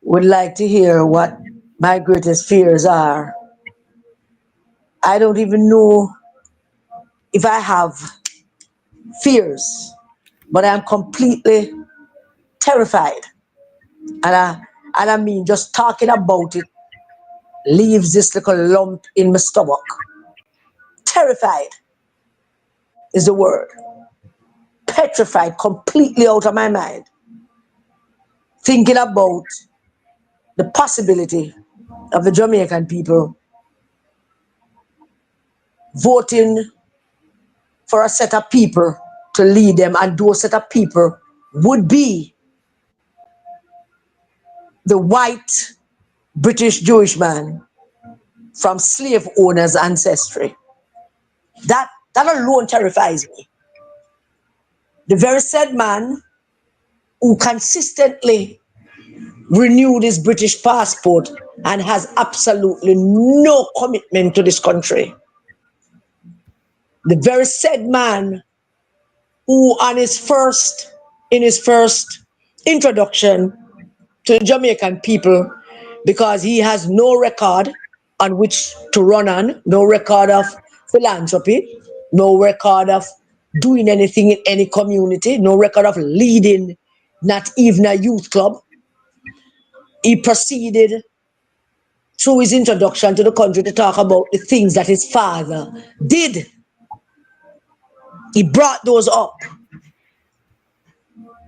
would like to hear what my greatest fears are, I don't even know if I have fears. but I'm completely terrified. And I mean, just talking about it leaves this little lump in my stomach. Terrified is the word. Petrified, completely out of my mind. Thinking about the possibility of the Jamaican people voting for a set of people to lead them, and those set of people would be the white British Jewish man from slave owners' ancestry. That alone terrifies me. The very said man who consistently renewed his British passport and has absolutely no commitment to this country. The very said man who in his first introduction to the Jamaican people, because he has no record on which to run on, no record of philanthropy, no record of doing anything in any community, no record of leading not even a youth club. He proceeded through his introduction to the country to talk about the things that his father did. He brought those up.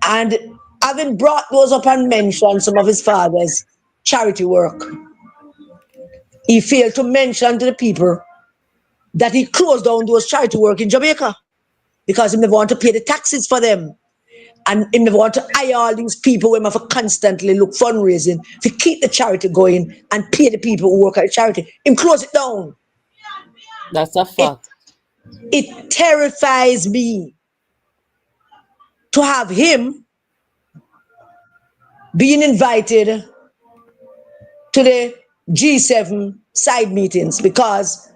And having brought those up and mentioned some of his father's charity work, he failed to mention to the people that he closed down those charity work in Jamaica because he never want to pay the taxes for them. And he never want to hire all these people who have to constantly look fundraising to keep the charity going and pay the people who work at the charity. He close it down. That's a fact. It terrifies me to have him being invited to the G7 side meetings, because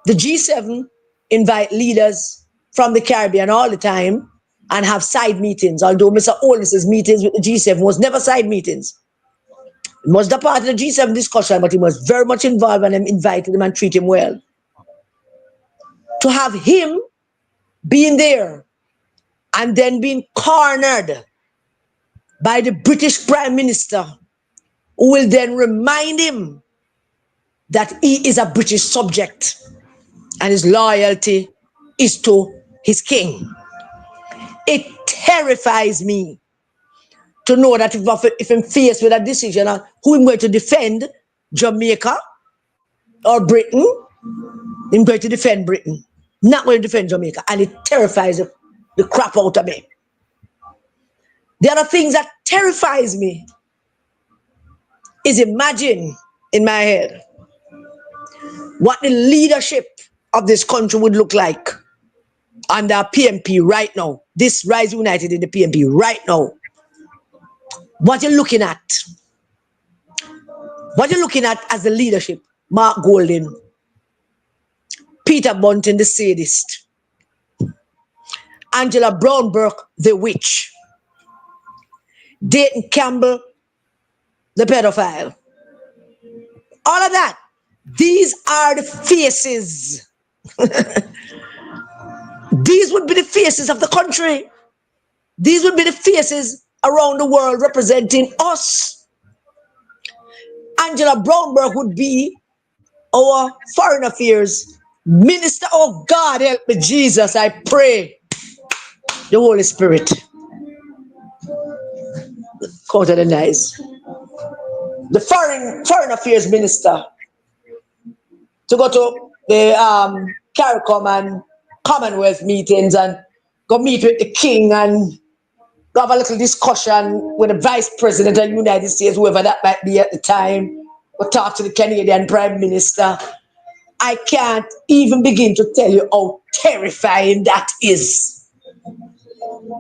the G7 invite leaders from the Caribbean all the time and have side meetings, although Mr. Holness's meetings with the G7 was never side meetings. He was the part of the G7 discussion, but he was very much involved and them invited him and treat him well. To have him being there and then being cornered by the British Prime Minister, who will then remind him that he is a British subject and his loyalty is to his king. It terrifies me to know that if I'm faced with a decision on who I'm going to defend, Jamaica or Britain, I'm going to defend Britain, not going to defend Jamaica. And it terrifies the crap out of me. The other things that terrifies me is imagine in my head what the leadership of this country would look like under PNP right now. This Rise United in the PNP right now. What you're looking at. What you're looking at as the leadership. Mark Golding, Peter Bunting, the sadist, Angela Brownburg, the witch, Dayton Campbell, the pedophile. All of that. These are the faces. These would be the faces of the country. These would be the faces around the world representing us. Angela Brownburg would be our foreign affairs minister. Oh God, help me, Jesus, I pray. The Holy Spirit. Court of the nice. The foreign affairs minister to go to the CARICOM and Commonwealth meetings and go meet with the king and have a little discussion with the vice president of the United States, whoever that might be at the time, or talk to the Canadian Prime Minister. I can't even begin to tell you how terrifying that is.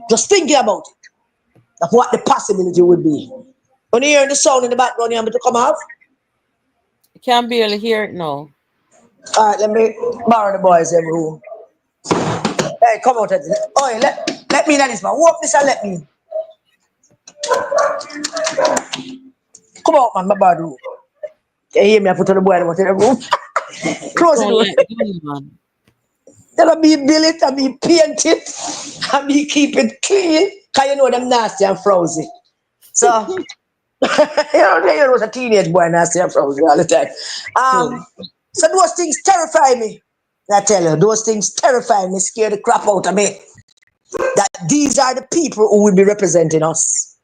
Just thinking about it, of what the possibility would be. When you hear the sound in the background, you want me to come off? I can barely hear it now. All right, let me borrow the boys' room. Hey, come out. Oh, let me in this, man. Walk this and let me in. Come out, man, my bad room. Can you hear me? I put on the boy in the room. Close the door. Man. Then I be build it, I be paint it, I be keep it clean. Cause you know them nasty and frowsy. So you know was a teenage boy nasty and frowsy all the time. So those things terrify me. I tell you, those things terrify me, scare the crap out of me. That these are the people who will be representing us.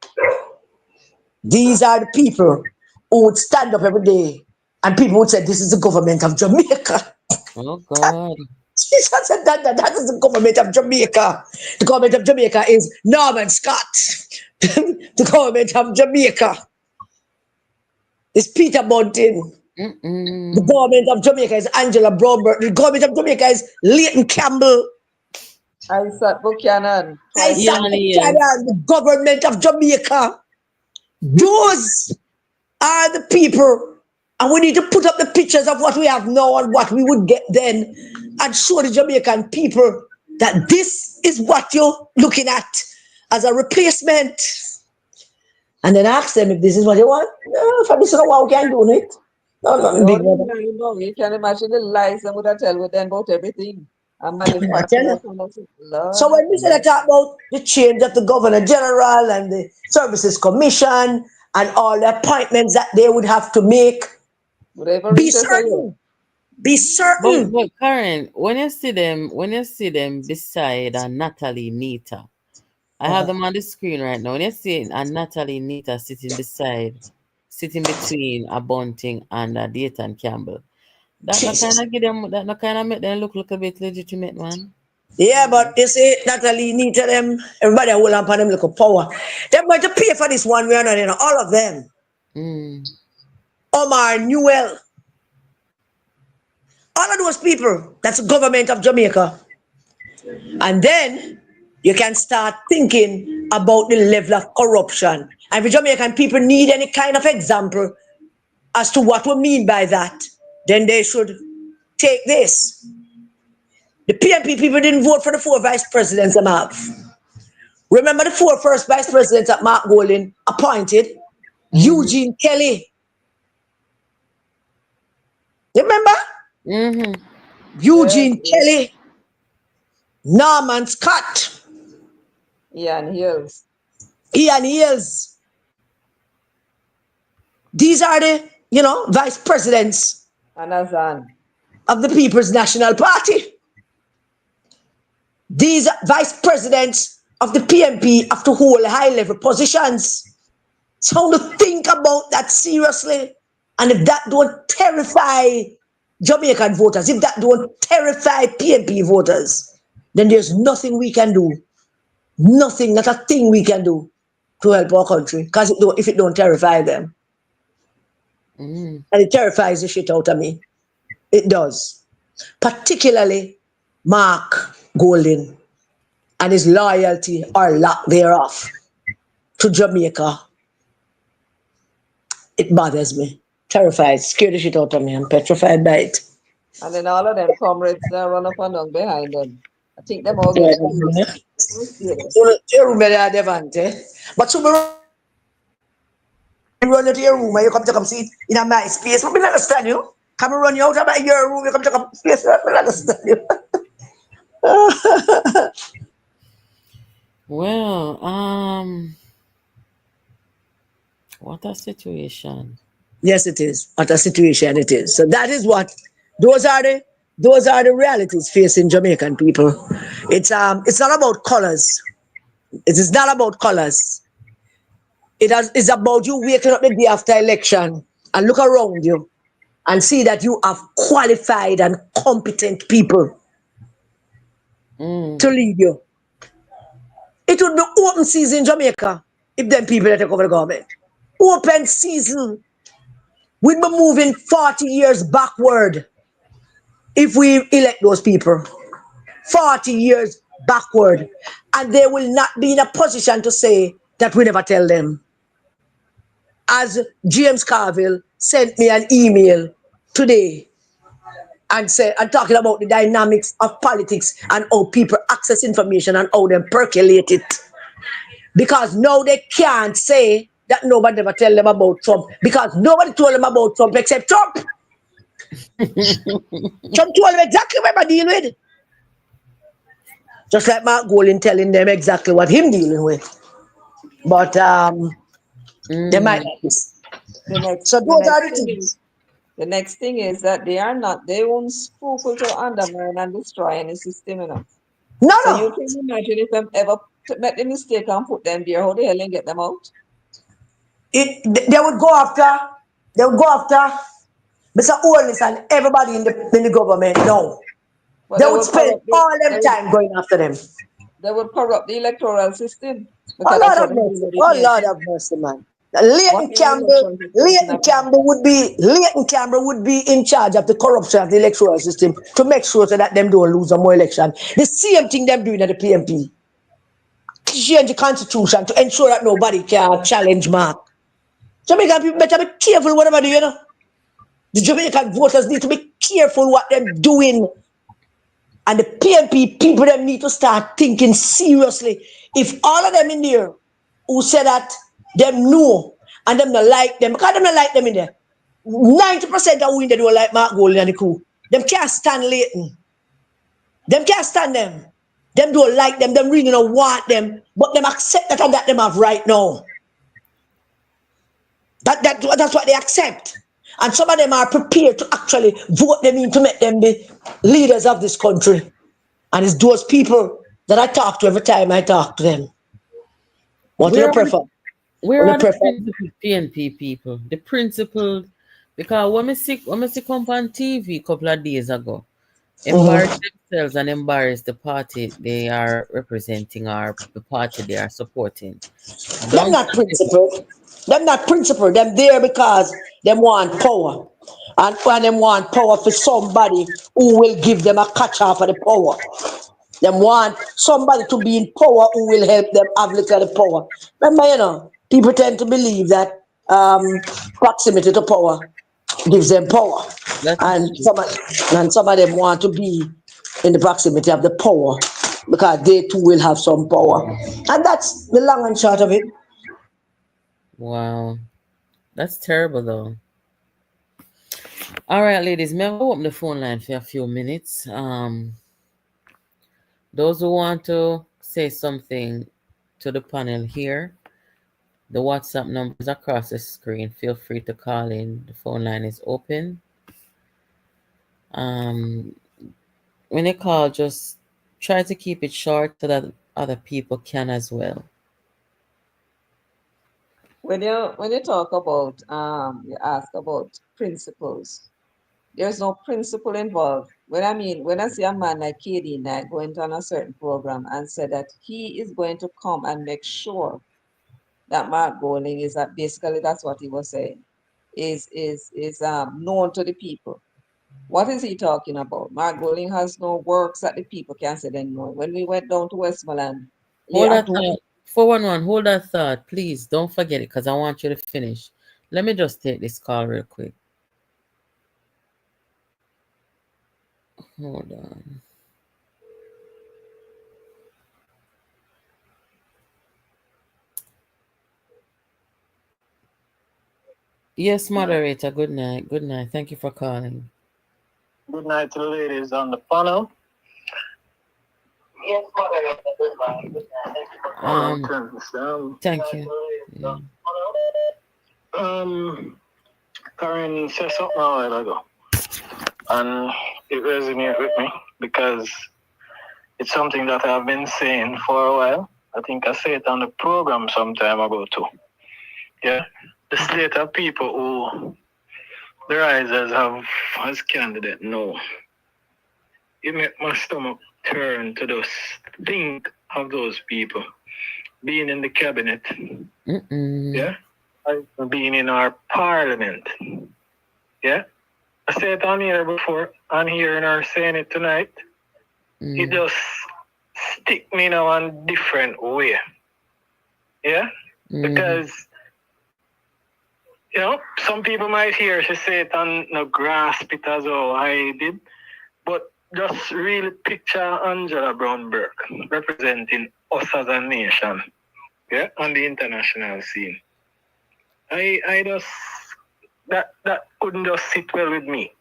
These are the people who would stand up every day and people would say, this is the government of Jamaica. Oh God. Jesus said that is the government of Jamaica. The government of Jamaica is Norman Scott. The government of Jamaica is Peter Bunting. The government of Jamaica is Angela Brownberg. The government of Jamaica is Leighton Campbell. Isaac Buchanan. The government of Jamaica. Those are the people. And we need to put up the pictures of what we have now and what we would get then and show the Jamaican people that this is what you're looking at as a replacement. And then ask them if this is what you want. No, for this is what we can do it. No, big you can imagine the lies and would I tell with them about everything. And manufacturing. So when we say talk about the change of the Governor General and the Services Commission and all the appointments that they would have to make, be certain. Be certain. But Karen, when you see them beside Natalie Nita, I have them on the screen right now. When you see Natalie Nita sitting between a Bunting and a Dayton Campbell, that not kind of make them look a bit legitimate, man. Yeah, but you see, Natalie Nita them, everybody hold on them look of power. They're going to pay for this one way or another, all of them. Omar Newell. All of those people, that's the government of Jamaica. And then you can start thinking about the level of corruption. And if Jamaican people need any kind of example as to what we mean by that, then they should take this. The PNP people didn't vote for the 4 vice presidents they have. Remember the 4 first vice presidents that Mark Golding appointed? Eugene Kelly. You remember? Eugene Kelly, Norman Scott, Ian Hills. These are the, vice presidents of the People's National Party. These are vice presidents of the PNP have to hold high-level positions. So to think about that seriously, and if that don't terrify Jamaican voters, if that don't terrify PNP voters, then there's nothing we can do. Nothing, not a thing we can do to help our country. Because if it don't terrify them. And it terrifies the shit out of me. It does. Particularly Mark Golding and his loyalty or lack thereof to Jamaica. It bothers me. Terrified, scared the shit out of me. I'm petrified by it. And then all of them comrades run up and down behind them. I think them all get But so you run into your room and you come sit in my space. I don't understand you. Come run you out of your room, you come to space. I don't understand you. Well, what a situation. Yes, it is. What a situation it is. So that is what those are the realities facing Jamaican people. It's not about colors. It is not about colors. It's about you waking up the day after election and look around you and see that you have qualified and competent people to lead you. It would be open season in Jamaica if them people that take over the government. Open season. We'd be moving 40 years backward if we elect those people. 40 years backward. And they will not be in a position to say that we never tell them. As James Carville sent me an email today and talking about the dynamics of politics and how people access information and how they percolate it. Because now they can't say that nobody ever tell them about Trump. Because nobody told them about Trump except Trump. Trump told them exactly what I deal with. Just like Mark Golding telling them exactly what him dealing with. But they might like this. The next, So the those next are the thing is, things. the next thing is that they won't scruple to undermine and destroy any system, you know. No, So you no. can imagine if them ever make the mistake and put them there, how the hell they get them out? They would go after. They would go after Mr. Holness and everybody in the government. No. But They would spend all them time going after them. they would corrupt the electoral system Oh because Lord that's what have they do mercy. with the Oh Lord PNP. have mercy, man. What kind of elections is this in Africa? Leighton Campbell would be in charge of the corruption of the electoral system to make sure so that them don't lose a more election. The same thing them doing at the PNP. Change the constitution to ensure that nobody can challenge Mark. Jamaican people better be careful whatever they do, you know. The Jamaican voters need to be careful what they're doing. And the PNP people them need to start thinking seriously. If all of them in there who say that them know and them not like them, because them not like them in there. 90% of who in there don't like Mark Golding and the crew. Them can't stand Leighton. Them can't stand them. Them don't like them. Them really don't want them. But them accept that and that them have right now. That's what they accept. And some of them are prepared to actually vote them in to make them the leaders of this country. And it's those people that I talk to every time I talk to them. What do you prefer? Where What do are you the prefer? principled PNP people? The principled, because when I see come on TV a couple of days ago, embarrass themselves and embarrass the party they are representing or the party they are supporting. Them Don't not forget. principled. Them not principled. Them there because them want power. And when them want power for somebody who will give them a catch off of the power. Them want somebody to be in power who will help them have little of the power. Remember, you know, people tend to believe that proximity to power gives them power. That is And true. some of them want to be in the proximity of the power because they too will have some power. And that's the long and short of it. Wow. That's terrible though. All right, ladies, may I open the phone line for a few minutes? Those who want to say something to the panel here, the WhatsApp number is across the screen. Feel free to call in. The phone line is open. Um, when you call, just try to keep it short so that other people can as well. When you talk about you ask about principles, there's no principle involved. When I see a man like KD Knight going on a certain program and said that he is going to come and make sure that Mark Golding is that basically that's what he was saying, is known to the people. What is he talking about? Mark Golding has no works that the people can say they know. When we went down to Westmoreland, Hold yeah, that thought. 411, hold that thought. Please don't forget it because I want you to finish. Let me just take this call real quick. Hold on. Yes, moderator. Good night. Good night. Thank you for calling. Good night to the ladies on the panel. Yes, moderator. Good night. Good night. Thank you for calling. Thank you. Yeah. Karen said something a while ago, and it resonated with me because it's something that I've been saying for a while. I think I said it on the program some time ago too. Yeah, the slate of people who the risers have as candidate. No, it made my stomach turn to just think of those people being in the cabinet. Yeah, being in our parliament. Yeah, I said it on here before, on here and are saying it tonight. It just stick me in a different way. Yeah, because some people might hear she say it and no grasp it as how I did, but just really picture Angela Brown Burke representing us as a nation, yeah, on the international scene. I just that couldn't just sit well with me.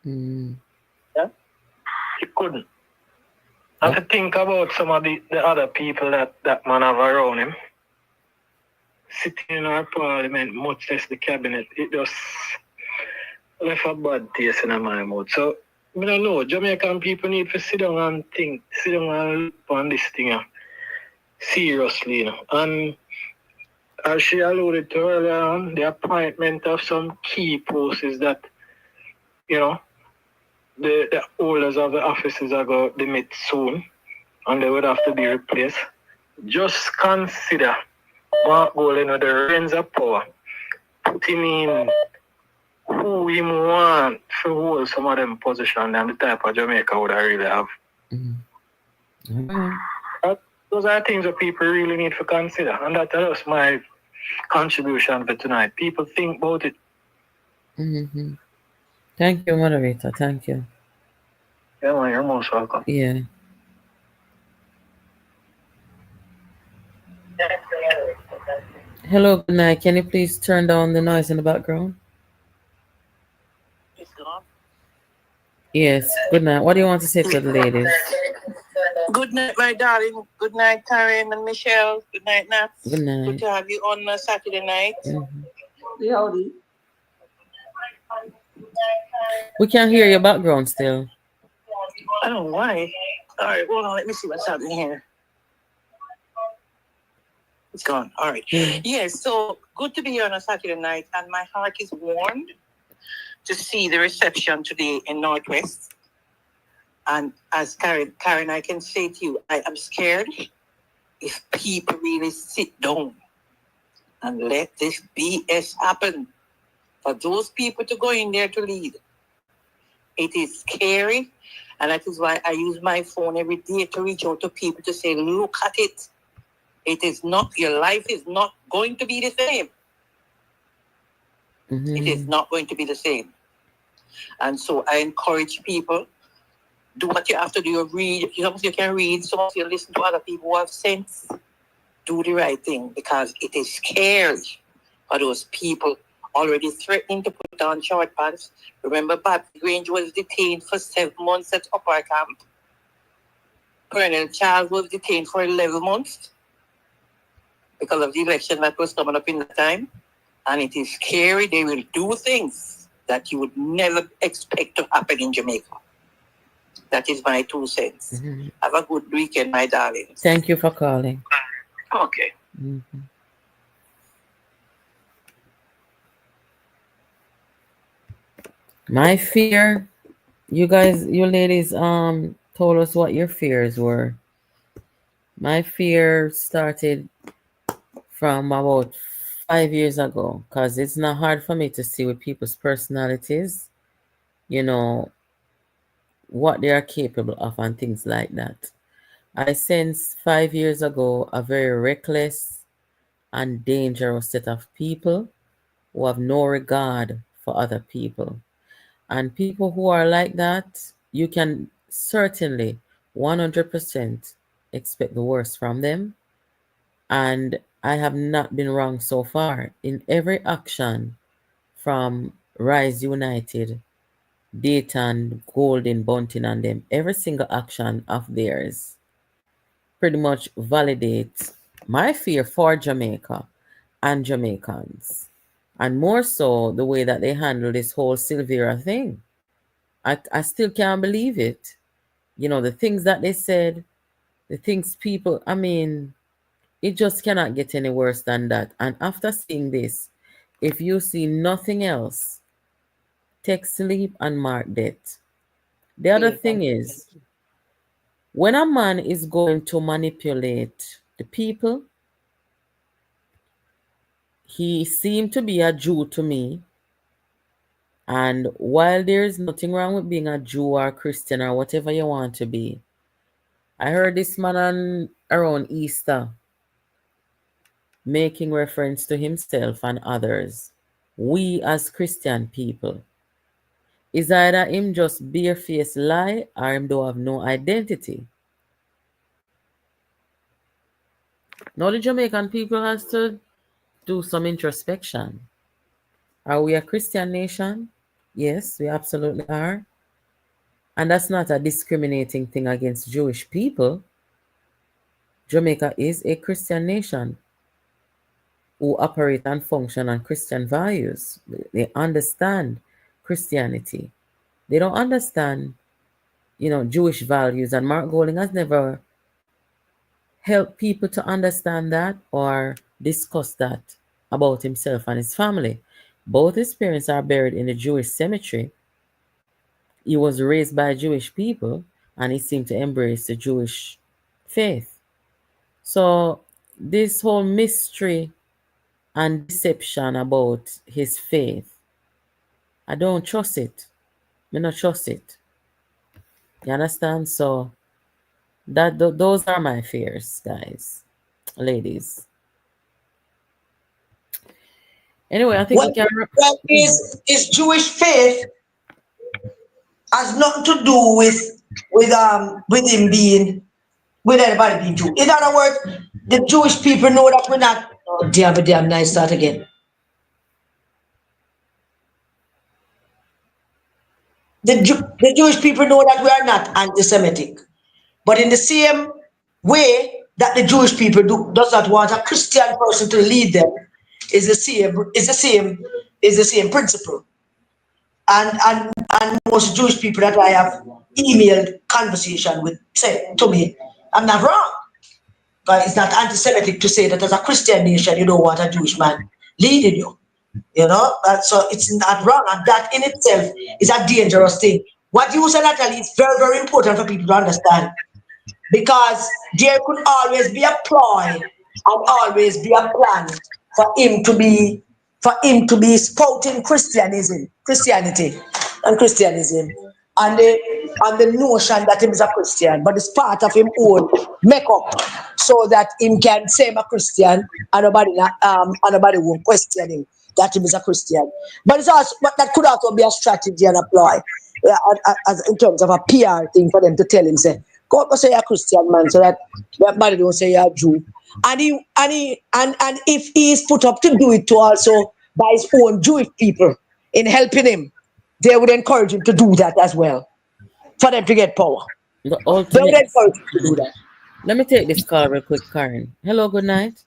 Yeah, it couldn't. I have to think about some of the other people that man have around him. Sitting in our parliament, much less the cabinet, it just left a bad taste in my mouth. So, I don't know, Jamaican people need to sit down and think, sit down and look on this thing seriously, you know. And as she alluded to earlier on, the appointment of some key posts is that, you know, the holders of the offices are going to demit soon and they would have to be replaced. Just consider what goal in the reins of power, put him in who he want to hold some of them positions and the type of Jamaica would I really have. Those are things that people really need to consider, and that's my contribution for tonight. People think about it. Thank you, moderator. Thank you. Yeah, man, you're most welcome. Yeah. Hello, good night. Can you please turn down the noise in the background? It's gone. Yes, good night. What do you want to say to the ladies? Good night, my darling. Good night, Karen and Michelle. Good night, Nat. Good night. Good to have you on Saturday night. Howdy. We can hear your background still. I don't know why. All right, hold on. Let me see what's happening here. It's gone. All right. Yes, so good to be here on a Saturday night, and my heart is warmed to see the reception today in Northwest. And as Karen, I can say to you, I am scared if people really sit down and let this BS happen. For those people to go in there to lead, it is scary. And that is why I use my phone every day to reach out to people to say, look at it. It is not, your life is not going to be the same. It is not going to be the same. And so I encourage people, do what you have to do. Read, some of you can read, some of you listen to other people who have sense. Do the right thing, because it is scary for those people already threatening to put on short pants. Remember, Pat Grange was detained for 7 months at Upper Camp. Colonel Charles was detained for 11 months because of the election that was coming up in the time. And it is scary. They will do things that you would never expect to happen in Jamaica. That is my 2 cents. Have a good weekend, my darlings. Thank you for calling. Okay. My fear, you guys, you ladies, told us what your fears were. My fear started from about 5 years ago, because it's not hard for me to see with people's personalities, you know, what they are capable of and things like that. I sensed 5 years ago a very reckless and dangerous set of people who have no regard for other people. And people who are like that, you can certainly 100% expect the worst from them. And I have not been wrong so far. In every action from Rise United, Dayton, Golden, Bunting, and them, every single action of theirs pretty much validates my fear for Jamaica and Jamaicans. And more so the way that they handle this whole Silvera thing. I still can't believe it. You know, the things that they said, the things people, I mean, it just cannot get any worse than that. And after seeing this, if you see nothing else, take sleep and mark death. The other thing is, when a man is going to manipulate the people, he seemed to be a Jew to me. And while there is nothing wrong with being a Jew or Christian or whatever you want to be, I heard this man around Easter making reference to himself and others. We as Christian people. Is either him just bare-faced lie or him don't have no identity. Now the Jamaican people has to do some introspection. Are we a Christian nation? Yes, we absolutely are. And that's not a discriminating thing against Jewish people. Jamaica is a Christian nation who operate and function on Christian values. They understand Christianity. They don't understand, Jewish values. And Mark Golding has never helped people to understand that or discuss that about himself and his family. Both his parents are buried in the Jewish cemetery. He was raised by Jewish people and he seemed to embrace the Jewish faith. So this whole mystery and deception about his faith, I don't trust it. I not trust it. You understand? So those are my fears, guys, ladies. Anyway, I think we can. Well, his Jewish faith has nothing to do with him being with anybody being Jew. In other words, the Jewish people know that we're not. Oh, damn nice start again. The Jewish people know that we are not anti-Semitic, but in the same way that the Jewish people does not want a Christian person to lead them, is the same principle. And most Jewish people that I have emailed conversation with say to me, I'm not wrong. But it's not anti-Semitic to say that as a Christian nation you don't want a Jewish man leading you. So it's not wrong, and that in itself is a dangerous thing. What you said, Natalie, is very, very important for people to understand, because there could always be a ploy and always be a plan for him to be spouting Christianity, and the notion that him is a Christian, but it's part of him own makeup, so that him can say him a Christian and nobody won't question him that him is a Christian. But that could also be a strategy and a ploy, as in terms of a PR thing for them to tell him, say, go up and say you're a Christian man, so that everybody don't say you're a Jew. And if he is put up to do it to also by his own Jewish people in helping him, they would encourage him to do that as well, for them to get power. They would encourage him to do that. Let me take this call real quick, Karen. Hello, good night.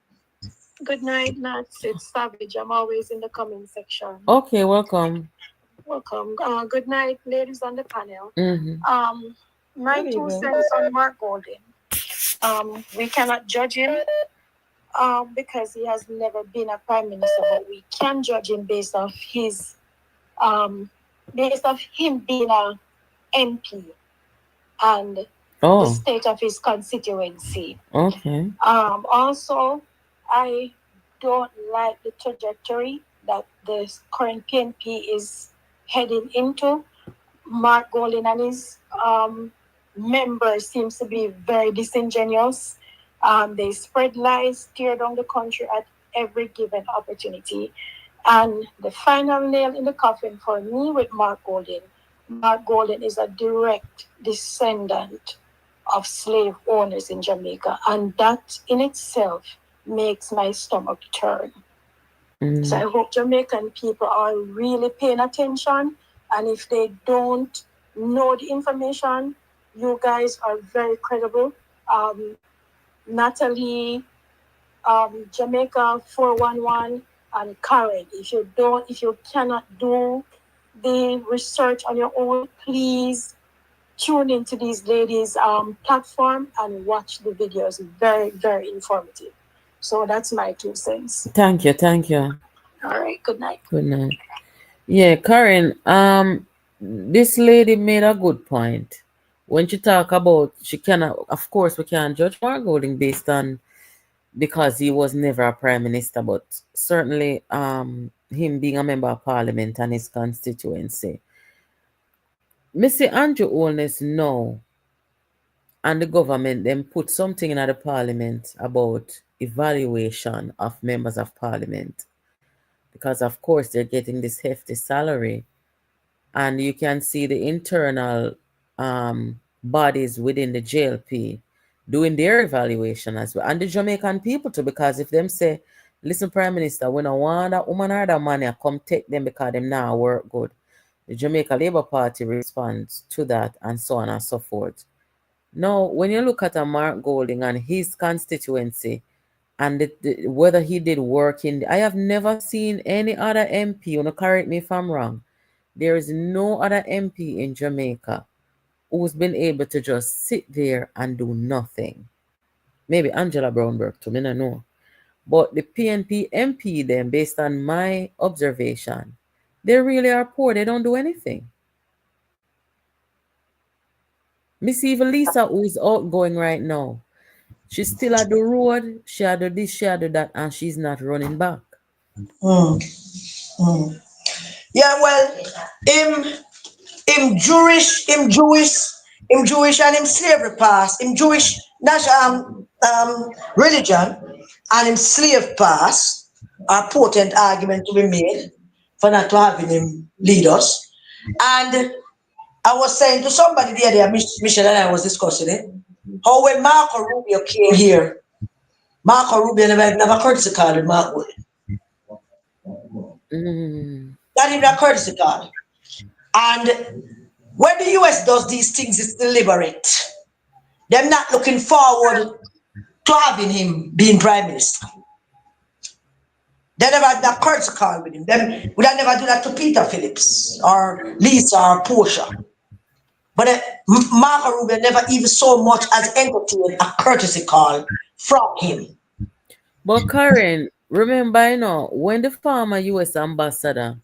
Good night, Nats. It's Savage. I'm always in the comment section. Okay, welcome. Welcome. Good night, ladies on the panel. Mm-hmm. My 2 cents on Mark Golding. We cannot judge him because he has never been a prime minister, but we can judge him based off his him being a MP and the state of his constituency. Okay. Also, I don't like the trajectory that the current PNP is heading into. Mark Golding and his members seems to be very disingenuous. They spread lies, tear down the country at every given opportunity. And the final nail in the coffin for me with Mark Golding is a direct descendant of slave owners in Jamaica. And that in itself makes my stomach turn. So I hope Jamaican people are really paying attention. And if they don't know the information, you guys are very credible. Natalie, Jamaica 411, and Karen. If you cannot do the research on your own, please tune into these ladies' platform and watch the videos. Very, very informative. So that's my 2 cents. Thank you. All right, good night. Good night. Yeah, Karen, this lady made a good point. When she talk about, she cannot, of course, we can't judge Mark Golding based on, because he was never a prime minister, but certainly him being a member of parliament and his constituency. Mr. Andrew Holness now and the government then put something in the parliament about evaluation of members of parliament, because of course they're getting this hefty salary, and you can see the internal bodies within the JLP doing their evaluation as well, and the Jamaican people too, because if them say, listen, Prime Minister, we don't want that woman or that man come take them because them now work good, The Jamaica Labour Party responds to that, and so on and so forth. Now, when you look at a Mark Golding and his constituency, and whether he did work in, I have never seen any other MP, you know, correct me if I'm wrong, there is no other MP in Jamaica who's been able to just sit there and do nothing. Maybe Angela Brownberg too, I don't know. But the PNP MP, then, based on my observation, they really are poor. They don't do anything. Miss even Lisa, who is outgoing right now, she's still at the road. She had do this, she had do that, and she's not running back. Mm. Mm. Yeah, well, him Jewish, and him slavery past, him Jewish religion, and him slave past are potent argument to be made for not to having him lead us. And I was saying to somebody the other day, Michelle and I was discussing it, how when Marco Rubio came here, Marco Rubio never courtesy call with Mark Wood. Not even a courtesy call. And when the US does these things, it's deliberate. They're not looking forward to having him being prime minister. They never had that courtesy call with him. They would have never do that to Peter Phillips or Lisa or Portia. But Marco Rubio never even so much as entertained a courtesy call from him. But Karen, remember, you know, when the former US ambassador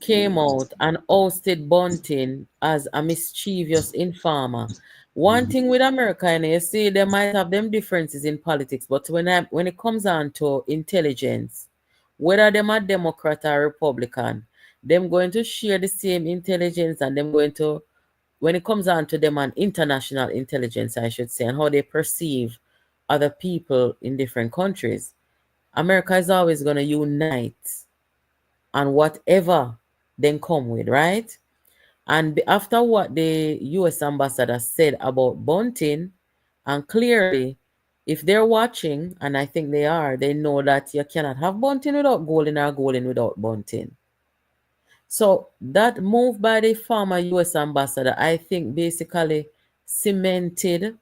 came out and ousted Bunting as a mischievous informer, one thing with America, and you see, they might have them differences in politics, but when it comes on to intelligence, whether them are Democrat or Republican, them going to share the same intelligence, and them going to, when it comes on to them on international intelligence, I should say, and how they perceive other people in different countries, America is always going to unite on whatever they come with, right? And after what the US ambassador said about Bunting, and clearly, if they're watching, and I think they are, they know that you cannot have Bunting without Golding or Golding without Bunting. So that move by the former US ambassador, I think, basically cemented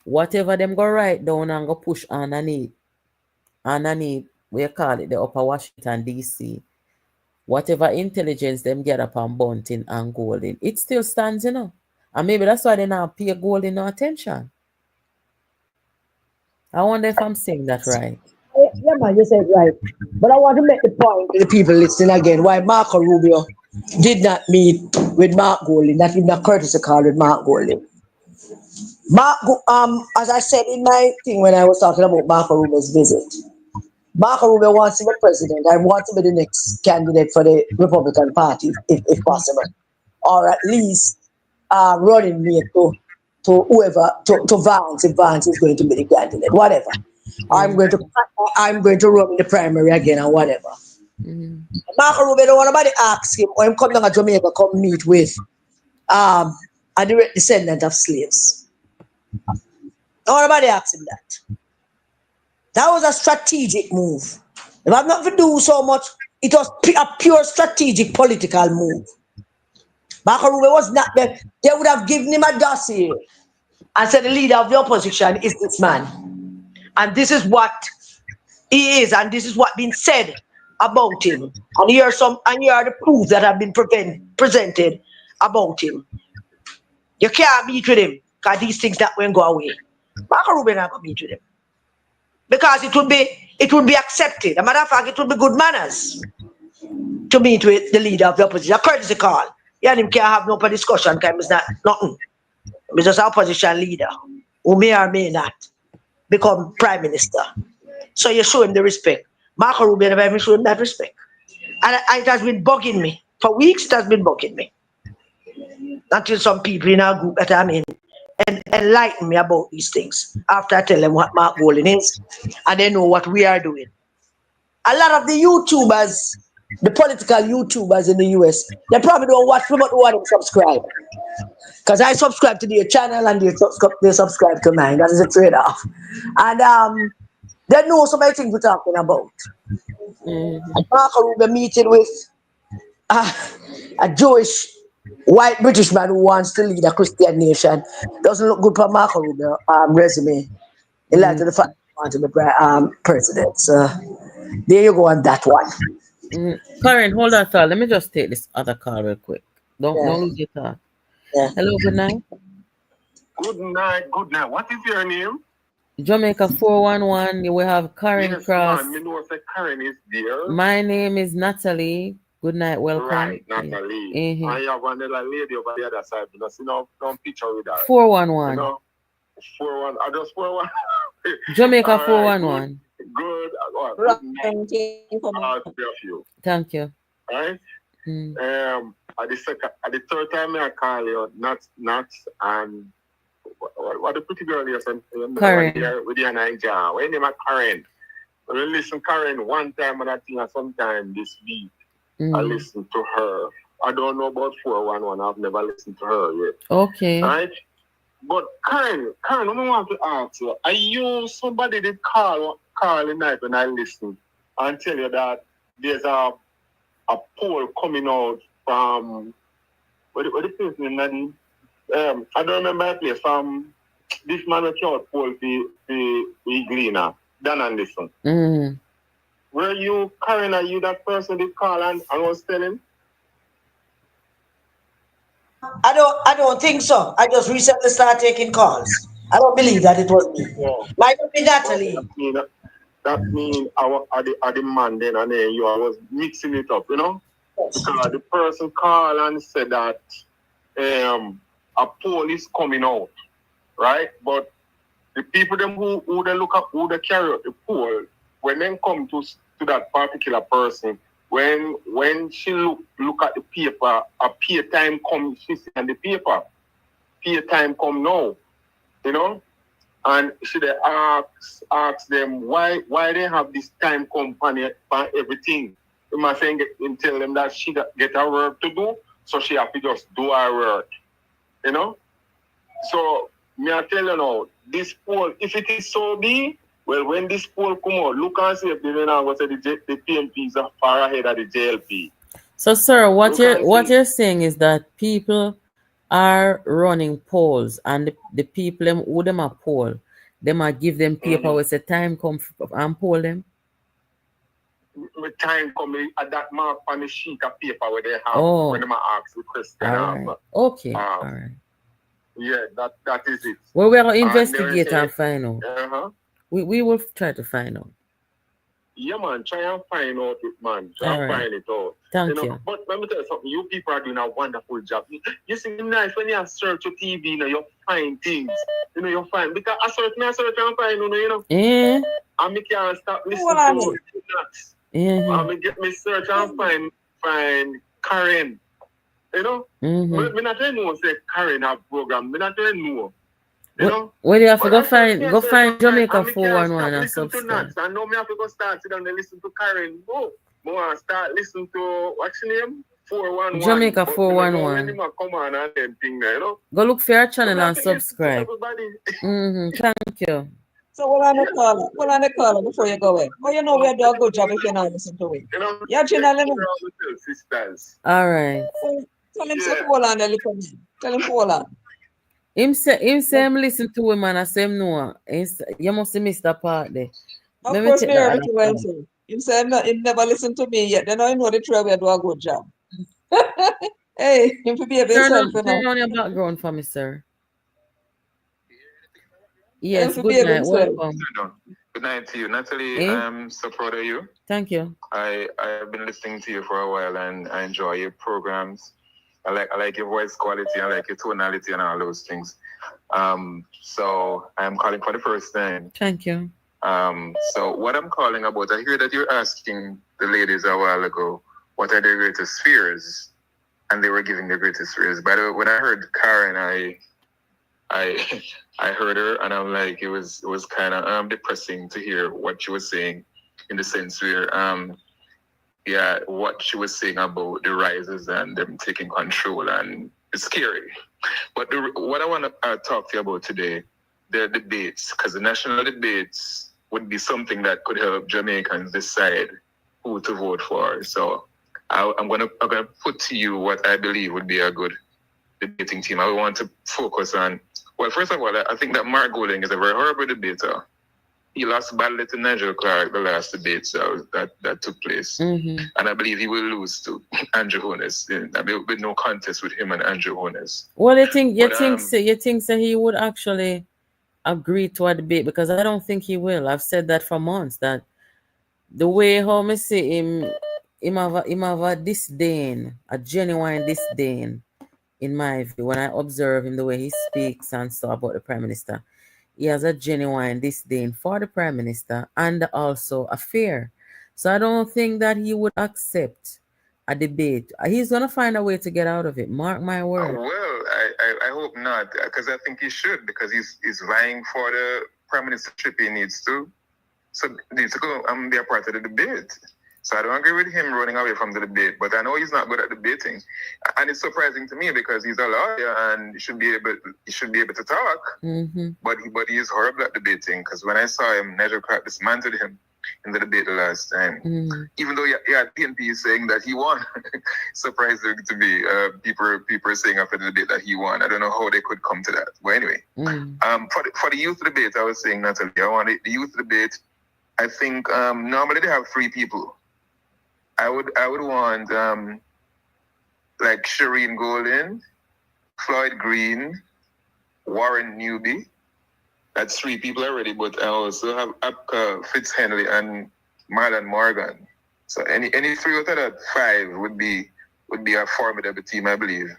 whatever them go write down and go push underneath, we call it the upper Washington, D.C., whatever intelligence them get upon Bunting and Golding, it still stands, you know. And maybe that's why they now pay Golding no attention. I wonder if I'm saying that right. Yeah, man, you said right. But I want to make the point to the people listening again why Marco Rubio did not meet with Mark Golding, not even a courtesy call with Mark Golding. As I said in my thing when I was talking about Marco Rubio's visit, Marco Rubio wants to be president. I want to be the next candidate for the Republican Party, if possible, or at least running mate to whoever to Vance, if Vance is going to be the candidate, whatever. I'm going to run in the primary again or whatever. Marco Rubio don't want nobody ask him, or him come down to Jamaica, come meet with a direct descendant of slaves. Nobody asked him that. That was a strategic move. If I'm not to do so much, it was a pure strategic political move. Marco Rubio was not there. They would have given him a dossier and said the leader of the opposition is this man. And this is what he is, and this is what been said about him. And here are the proofs that have been presented about him. You can't meet with him because these things that won't go away. Marco Rubio not going to meet with him. Because it would be accepted. As a matter of fact, it would be good manners to meet with the leader of the opposition. A courtesy call. Yeah, and him can't have no discussion because he's not nothing. He's just an opposition leader who may or may not become prime minister. So you show him the respect. Marco Rubio never even showed him that respect. And it has been bugging me. For weeks it has been bugging me. Until some people in our group that I'm in and enlighten me about these things after I tell them what Mark Golding is, and they know what we are doing. A lot of the YouTubers, the political YouTubers in the US, they probably don't watch me, but they want to subscribe. Because I subscribe to their channel and they subscribe to mine. That is a trade-off. And they know some of the things we're talking about. Marco Rubio meeting with a Jewish white British man who wants to lead a Christian nation doesn't look good for Marco Rubio resume in light of the fact he wants to be president. So there you go on that one. Karen, hold on, thought. Let me just take this other call real quick. Don't Yeah. lose your thought. Yeah. Hello, good night. Good night, good night. What is your name? Jamaica 411. We have Karen Yes, Cross. man. Me know if Karen is there. My name is Natalie. Good night, welcome. Right, Natalie. Mm-hmm. I have another lady over the other side. You know, see no picture with her. 411. You know, 411. I just 411. Jamaica All right, 411. Good. Good night. Of you. Thank you. Right. Mm. At the third time I call you, not and what the pretty girl here, Karen. with your Niger. When name Karen. When you listen Karen one time and I think sometime this week I listen to her. I don't know about 411. I've never listened to her yet. Okay. Right? But Karen, I want to ask you, are you somebody that call the night when I listen and tell you that there's a poll coming out from what the place name? I don't remember the place from this man who came out poll the Gleaner, Dan Anderson. Mm-hmm. Were you, Karen, are you that person that called and was telling? I don't think so. I just recently started taking calls. I don't believe that it was me. Yeah. Might be Natalie. That mean I the man then and then I was mixing it up, you know? Because the person called and said that a poll is coming out, right? But the people them who they look up, who they carry out the poll, when they come to that particular person, when she look at the paper, a peer time come, she see on the paper, peer time come now, you know? And she they ask them why they have this time company for everything. You must saying and tell them that she get her work to do, so she have to just do her work. You know? So me I tell you now, this poll, if it is so be, well, when this poll come out, look and see if they now go say the PNP is far ahead of the JLP. So, sir, what you're saying is that people are running polls, and the people them who them are poll, them are give them paper with a time come and poll them. With time coming at that mark on the sheet of paper where they have when they ask the question. All right. Okay. All right. Yeah, that is it. Well, we are going to investigate and find out. We will try to find out. Yeah, man, try and find out it, man. Try and find it out. Thank you. But let me tell you something. You people are doing a wonderful job. You see, nice when you search your TV, you know, you find things. You know, you find because I search and find, you know. Yeah. And me can't stop listening to nuts. Yeah. And me search and find Karen. You know? Me not tell you say Karen have program. Me not tell you. You know? Well, you have to go find Jamaica 411 and subscribe. I know me have to go start sit down and listen to Karen. Oh, I start listening to what's your name? 411. Jamaica 411. Come on and them thing there, you know? Go look for our channel and subscribe. Thank you. So what on the call before you go away? Well, you know we do a good job if you not listen to it. You know, yeah, Gina, sisters. All right. Tell him to hold on a little bit. Tell him to hold on. Him say him listen to him and I say him no. You must have missed that part there. Of course, me heard it well too. Him say he never listened to me yet. Then I know the three we do a good job. Hey, him to be himself. Turn on your background for me, sir. Yes, good night. Welcome. Good night to you, Natalie. I'm so proud of you. Thank you. I've been listening to you for a while and I enjoy your programs. I like your voice quality, I like your tonality and all those things. So I'm calling for the first time. Thank you. So what I'm calling about, I hear that you're asking the ladies a while ago, what are their greatest fears? And they were giving their greatest fears. By the way, when I heard Karen, I heard her and I'm like, it was kind of depressing to hear what she was saying, in the sense where what she was saying about the rises and them taking control, and it's scary. But what I want to talk to you about today, the debates, because the national debates would be something that could help Jamaicans decide who to vote for. So I'm gonna put to you what I believe would be a good debating team. I want to focus on. Well, first of all, I think that Mark Golding is a very horrible debater. He lost badly to Nigel Clark the last debate that took place, and I believe he will lose to Andrew Holness. There will be no contest with him and Andrew Holness. Well, you think he would actually agree to a debate? Because I don't think he will. I've said that for months, that the way how me see him have a disdain, a genuine disdain, in my view, when I observe him, the way he speaks and stuff about the Prime Minister. He has a genuine disdain for the Prime Minister and also a fear. So I don't think that he would accept a debate. He's going to find a way to get out of it. Mark my word. Well, I hope not, because I think he should, because he's vying for the Prime Ministership he needs to. So he needs to go and be a part of the debate. So I don't agree with him running away from the debate, but I know he's not good at debating. And it's surprising to me because he's a lawyer and he should be able to talk. But he is horrible at debating, because when I saw him, Nigel Clark dismantled him in the debate the last time. Even though PNP is saying that he won. Surprising to me. People are saying after the debate that he won. I don't know how they could come to that. But anyway, for the youth debate, I was saying, Natalie, I want the youth debate. I think normally they have 3 people. I would want like Shireen Golden, Floyd Green, Warren Newby. That's 3 people already, but I also have Apka Fitzhenley and Marlon Morgan. So any 3 out of that 5 would be a formidable team, I believe,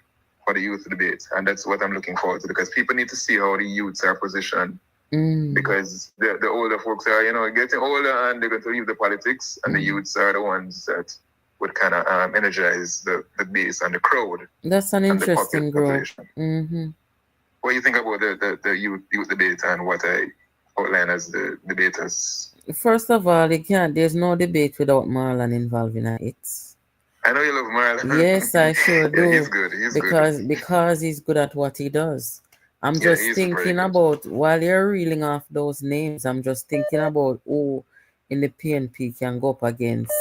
for the youth debate. And that's what I'm looking forward to, because people need to see how the youths are positioned. Because the older folks are, getting older and they're going to leave the politics, and the youths are the ones that would kind of energize the base and the crowd. That's an interesting group. What do you think about the youth debate and what I outline as the debaters? First of all, there's no debate without Marlon involved in it. I know you love Marlon. Yes, I sure do. He's good. Because he's good at what he does. I'm just thinking about, while you're reeling off those names, I'm just thinking about who in the PNP can go up against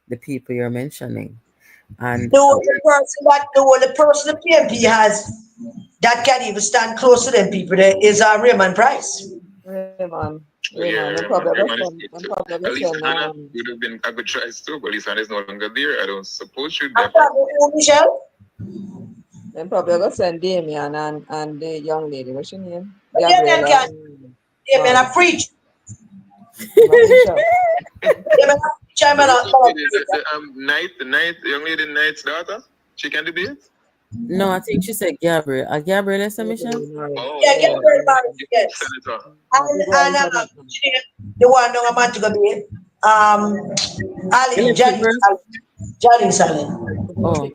the people you're mentioning. And the only person the PNP has that can even stand close to them people there is Raymond Price. Raymond. At least Hannah would have been a good choice too, but Lisa is no longer there. I don't suppose she'd be. Michelle? Then probably go send Damien and the young lady. What's your name? Damien a preach. The young lady Knight's daughter, she can debate? No, I think she said Gabriel. Gabriel is a mission? Gabriel Marriott, yes. And the one no man to go be Ali Johnny Sallin. Oh.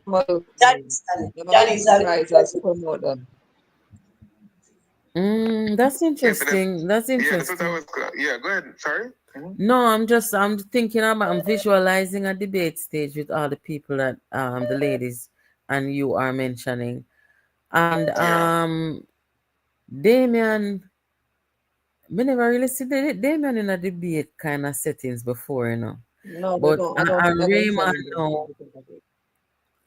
Johnny Sallin. That's interesting. That's interesting. Yeah, go ahead. Sorry. No, I'm thinking I'm visualizing a debate stage with all the people that the ladies and you are mentioning. And Damien, we never really see Damien in a debate kind of settings before, No, but Raymond, no.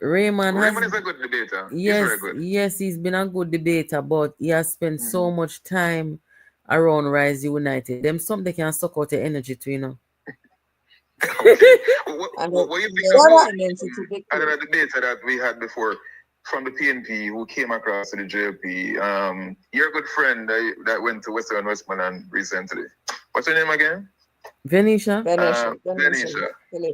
Raymond is a good debater. Yes, he's been a good debater, but he has spent so much time around Rise United. Them something can suck out the energy to, Okay. What do you think about the debater that we had before from the PNP who came across to the JP? Your good friend that went to Western Westmoreland recently. What's her name again? Venetia.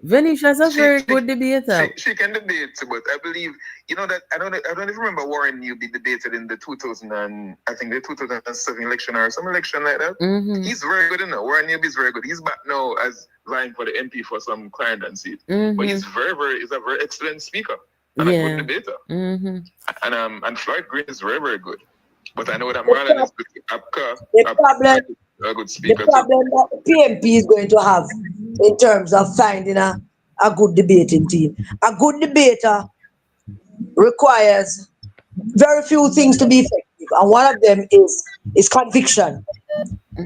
Venetia is a very good debater. She can debate, but I believe that I don't even remember Warren Newby debated in the 2007 election or some election like that. He's very good enough. Warren Newby is very good. He's back now as vying for the MP for some Clarendon seat. But he's a very excellent speaker and a good debater. And Floyd Green is very, very good. But I know that Marlon is a good speaker. The problem that the PNP is going to have in terms of finding a good debating team. A good debater requires very few things to be effective, and one of them is conviction.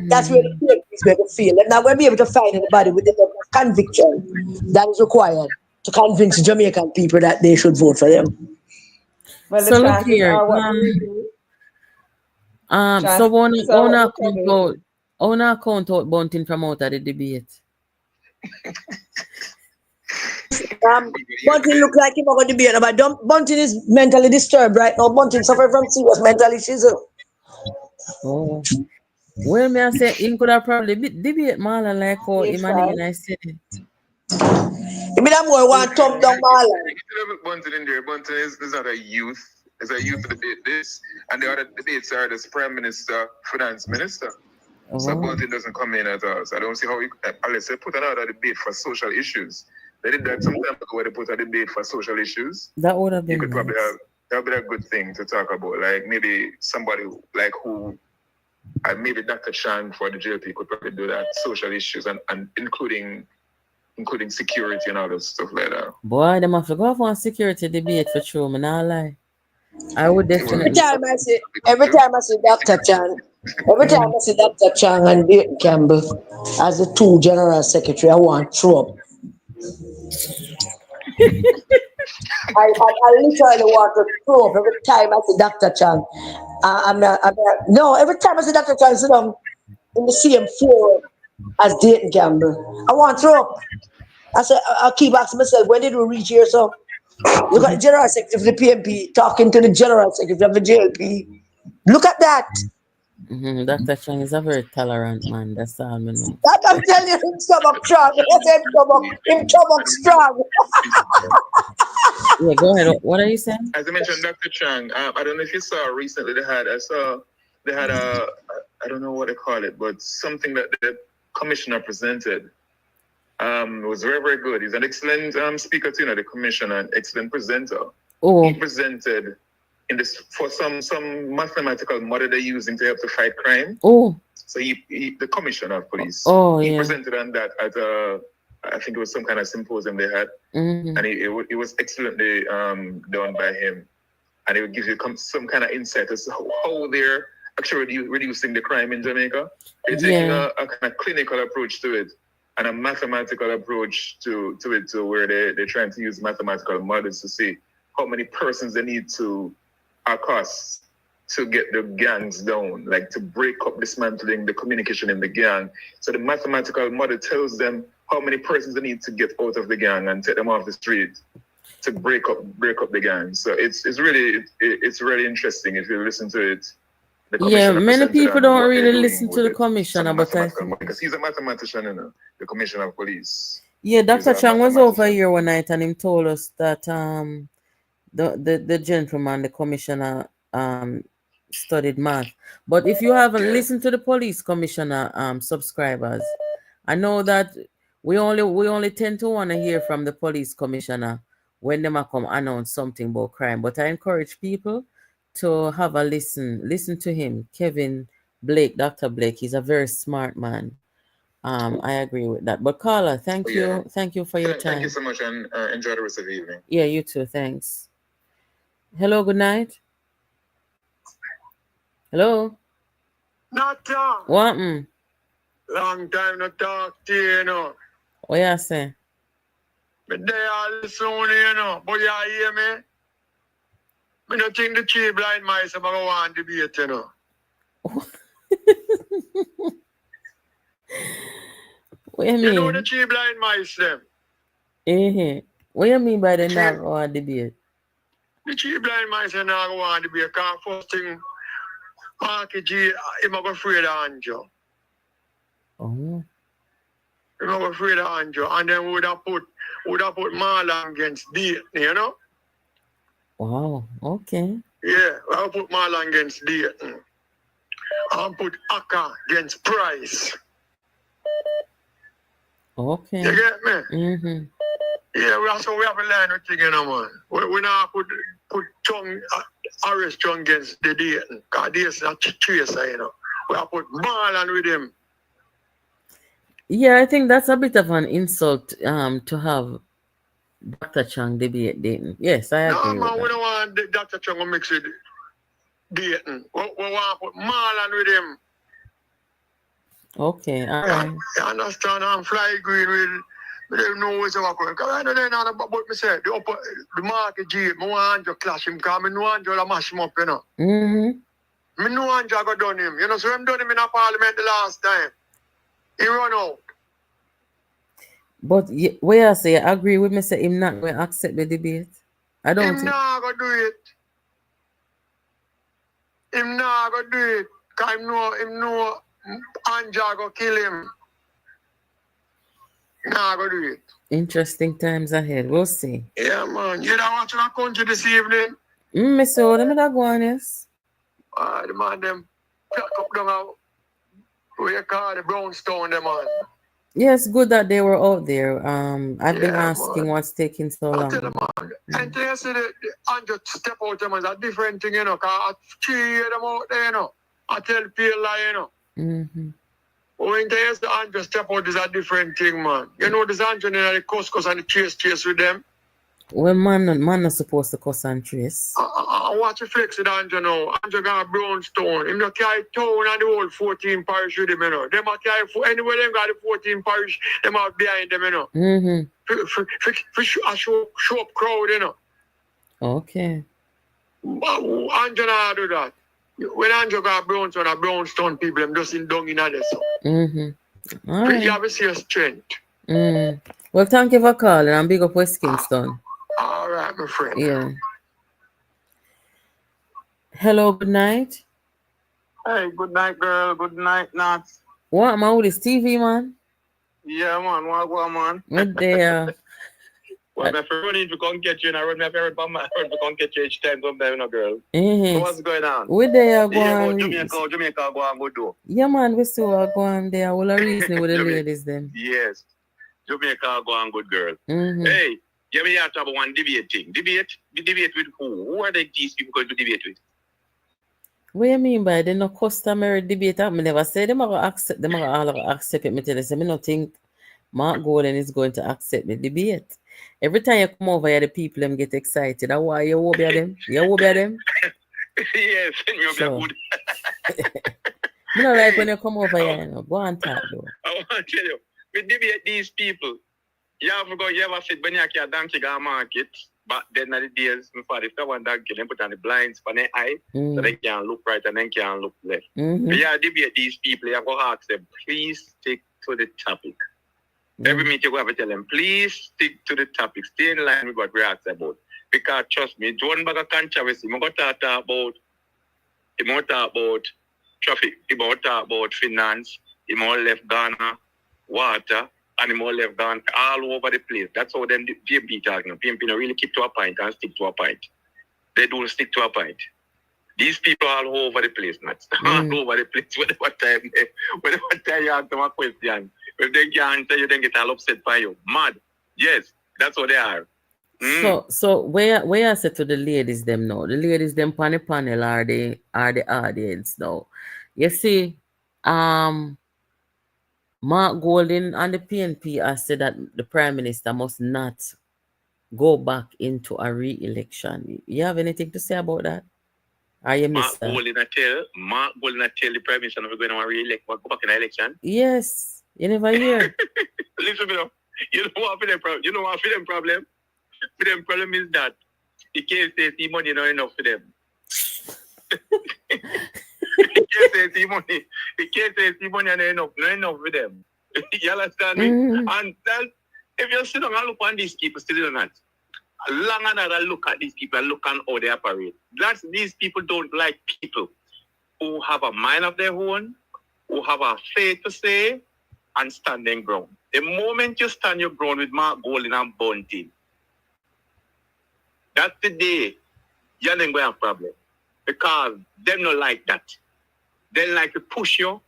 That's where the PNP is going to fail. They're not going to be able to find anybody with the level of conviction that is required to convince Jamaican people that they should vote for them. Well, So the look chances here. are, what do we do? So Chances are, what wanna account out Bunting from out of the debate. Bunting look like him going to be, but Bunting is mentally disturbed right now. Bunting suffering from serious mental issues. Oh. Well, me I say him could have probably debate Marlon like how he him tried. and I said it. You mean that boy want to thumb down Marlon? Bunting in there. Bunting is not a youth. It's a youth debate this. And the other debates are this Prime Minister, Finance Minister. So Bunting doesn't come in at all. So I don't see how unless they put another debate for social issues. They did that some time ago where they put a debate for social issues. That would have been you could nice. probably have that would be a good thing to talk about. Like maybe somebody like who maybe Dr. Chang for the JPU could probably do that, social issues and including security and all that stuff like that. Boy, them have to go for a security debate for sure, man. Not lie. I would definitely. Every time I see Dr. Chang, and Dayton Campbell as the two general secretary, I want to throw up. I literally want to throw up every time I see Dr. Chang. No, every time I see Dr. Chang sit down in the same floor as Dayton Campbell, I want to throw up. I keep asking myself, when did we reach here? So look at the general secretary of the PNP talking to the general secretary of the JLP. Look at that. Dr. Chang is a very tolerant man. That's all I know. That I'm telling you, him stomach strong. Him stomach strong. Yeah, go ahead. What are you saying? As I mentioned, Dr. Chang, I don't know if you saw recently they had a I don't know what they call it, but something that the commissioner presented. It was very, very good. He's an excellent speaker too, the commissioner, an excellent presenter. Oh. He presented in this for some mathematical model they're using to help to fight crime. Oh. So the commissioner of police. Oh, he yeah. presented on that at I think it was some kind of symposium they had, and it was excellently done by him, and it would give you some kind of insight as to how they're actually reducing the crime in Jamaica. They're taking a kind of clinical approach to it and a mathematical approach to it, to where they're trying to use mathematical models to see how many persons they need to accost to get the gangs down, like to break up dismantling the communication in the gang. So the mathematical model tells them how many persons they need to get out of the gang and take them off the street to break up the gang. So it's really interesting if you listen to it. Yeah, many people don't really listen to the commissioner, but because he's a mathematician, the commissioner of police. Yeah, Dr. Chang was over here one night and he told us that the gentleman, the commissioner, studied math. But if you haven't listened to the police commissioner subscribers, I know that we only tend to want to hear from the police commissioner when they might come announce something about crime. But I encourage people to have a listen to him, Kevin Blake, Dr. Blake. He's a very smart man. I agree with that. But Carla, thank you for your time. Thank you so much, and enjoy the rest of the evening. Yeah, you too. Thanks. Hello, good night. Hello. Not Tom. What? Long time no talk to you, What you say? But they are listening, but you hear me? I don't think the three blind mice are going to want to debate, What you mean? You know the three blind mice, them? What you mean by the not going to debate? The three blind mice are not going to want to debate, because first thing, Marky G, I'm not afraid of Anjo. Oh. I'm not afraid of Anjo. And then we would have put Marlon against Dayton, Wow, okay. Yeah, I'll put Marlon against Dayton. I'll put Akka against Price. Okay. You get me? Mm-hmm. Yeah, we have a line of thing, man. We now put Harris Chung against the Dayton. Because this is a chaser, We have put Marlon with him. Yeah, I think that's a bit of an insult to have Dr. Chang debate Dayton. Yes, I agree. No, man, we don't want Dr. Chang to mix with Dayton. We want to put Marlon with him. Okay, all right. You understand? I'm fly green with I don't know what's going. Because I don't know about what me say. The market G, I want to clash him because I know Andrew will mash him up, you know. I know Andrew got done him. You know, so I'm done him in a parliament the last time. He run out. But where I say, I agree with me, say him not going to accept the debate. I don't Him not going to do it. Him not going to do it. Because him know Andrew going to kill him. Nah, go do it. Interesting times ahead. We'll see. Yeah, man. You don't watch that country this evening? Me saw them that go on, yes. The man, them pick up down out. What you call the brownstone, them man. Yes, good that they were out there. I've been asking what's taking so long. I tell them, man. And you see the Andrew step out, them is a different thing, you know. Because I cheer them out there, you know. I tell people, you know. When they use the Andrew step out is a different thing, man. You know, this Andrew in the cuss and the chase with them. Well, man not supposed to cuss and trace. I watch the flex with Andrew now. Andrew got a brownstone. Him not carry town and the whole 14 parish with him, you know. Them carry anywhere them got the 14 parish, them out behind them, you know. For show up crowd, you know. Okay. Andrew not do that. When Andrew got a brownstone people, them just in down in there, so. All right. You have to see a strength. Well, thank you for calling and big up West Kingston. All right, my friend. Yeah. Hello, good night. Hey, good night, girl. Good night, Nats. What, man, with this TV, man? Yeah, man. What go on, man? What there? Well, my friend need to come get you, and I run my friend to come get you each time, sometimes, no, girl. So what's going on? Where they are Yeah, going? Jamaica go and go do. Yeah, man, we still are going there. All the reason with the ladies, them. Yes. Jamaica go and good, girl. Hey, you may have to have one debate thing. Debate with who? Who are these people going to debate with? What do you mean by they no customary debate? I never say them are going to accept. Them are all going to accept it. Me tell you, I don't think Mark Golden is going to accept the debate. Every time you come over here, the people them get excited. That's why you will be them. You will be them. Yes, you'll So. be good. You know, like when you come over here, you know, go and talk though. I want to tell you, we debate these people. You ever sit when you can donkey go market, but then at the days before the one donkey, they put on the blinds for their eye, so they can look right and then can look left. But you debate these people, you have to ask them, please stick to the topic. Every meeting you have to tell them, please stick to the topic, stay in line with what we asked about. Because trust me, one bag of controversy, I'm going to talk about traffic, I'm going to talk about finance, I'm going to left Ghana, water, and I'm going to left Ghana all over the place. That's how them PNP talking. PNP don't really keep to a point and stick to a point. They don't stick to a point. These people are all over the place, not all over the place. Whenever time you ask them a question, if they can't answer you, then get all upset by you. Mad. Yes, that's what they are. So where I said to the ladies them now, the ladies them on the panel are the audience now. You see, Mark Golden and the PNP have said that the Prime Minister must not go back into a re-election. You have anything to say about that? Are you Mark Golden tell the Prime Minister not going to re-elect, go back in the election? Yes. You never hear. Listen to me. You know what for them problem? You know what for them problem? For them problem is that the can't say the money not enough for them. He can't say the money. He can't say the money not enough for them. You understand me? And that, if you sit down and look on these people still not, long another look at these people and look on how they operate. These people don't like people who have a mind of their own, who have a faith to say, and standing ground. The moment you stand your ground with Mark Golden and Bunting, that's the day you're not going to have a problem. Because they don't like that. They like to push you,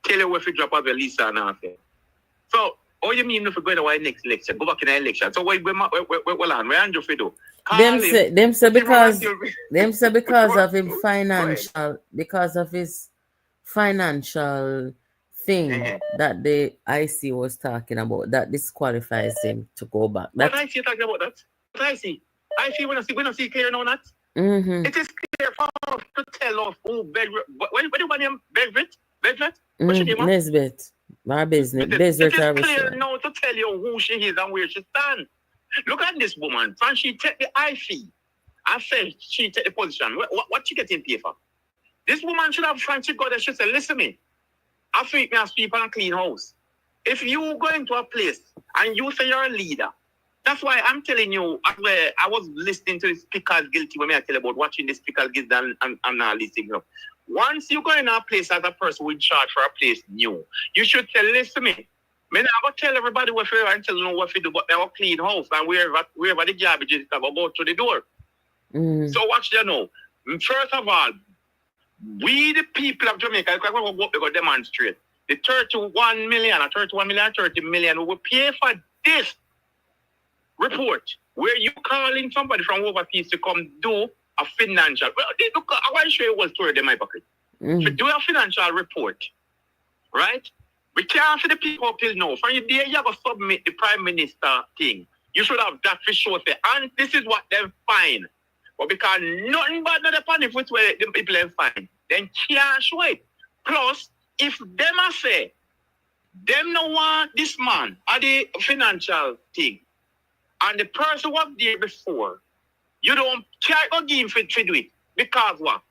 tell you where to drop out the Lisa and after. So, all you mean if we're going to win next election, go back in the election. So, where Andrew Fido? Them say because of his financial, thing that the IC was talking about, that disqualifies him to go back. What I see talking about that? What I see when I see clear now that. It is clear for us to tell us who what do you name? Bedvet? What's your name? My business. It is clear now to tell you who she is and where she stands. Look at this woman. From she take the fee. I said she take the position. What she getting paid for? This woman should have Francie got there. She said, listen me. I feed me as people and clean house. If you go into a place and you say you're a leader, that's why I'm telling you, I was listening to the Speaker's Guilty when I tell about watching the Speaker's Guilty and all these things. Once you go in a place as a person who in charge for a place new, you should say, listen me. I go tell everybody what you and tell them what you do, but they have a clean house and wherever the garbage is, I go to the door. So watch you know. First of all, we the people of Jamaica, we're going to go demonstrate. The 31 million, 30 million, we will pay for this report where you calling somebody from overseas to come do a financial. Well, I want to show you what's stored in my pocket. To do a financial report, right? We can't see the people till now. From the day you have to submit the Prime Minister thing, you should have that for sure. And this is what they find. But because nothing but not upon it, which way the people they find, then can't show it. Plus, if them a say, them no want this man or the financial thing, and the person was there before, you don't can't go give him for do it. Because what?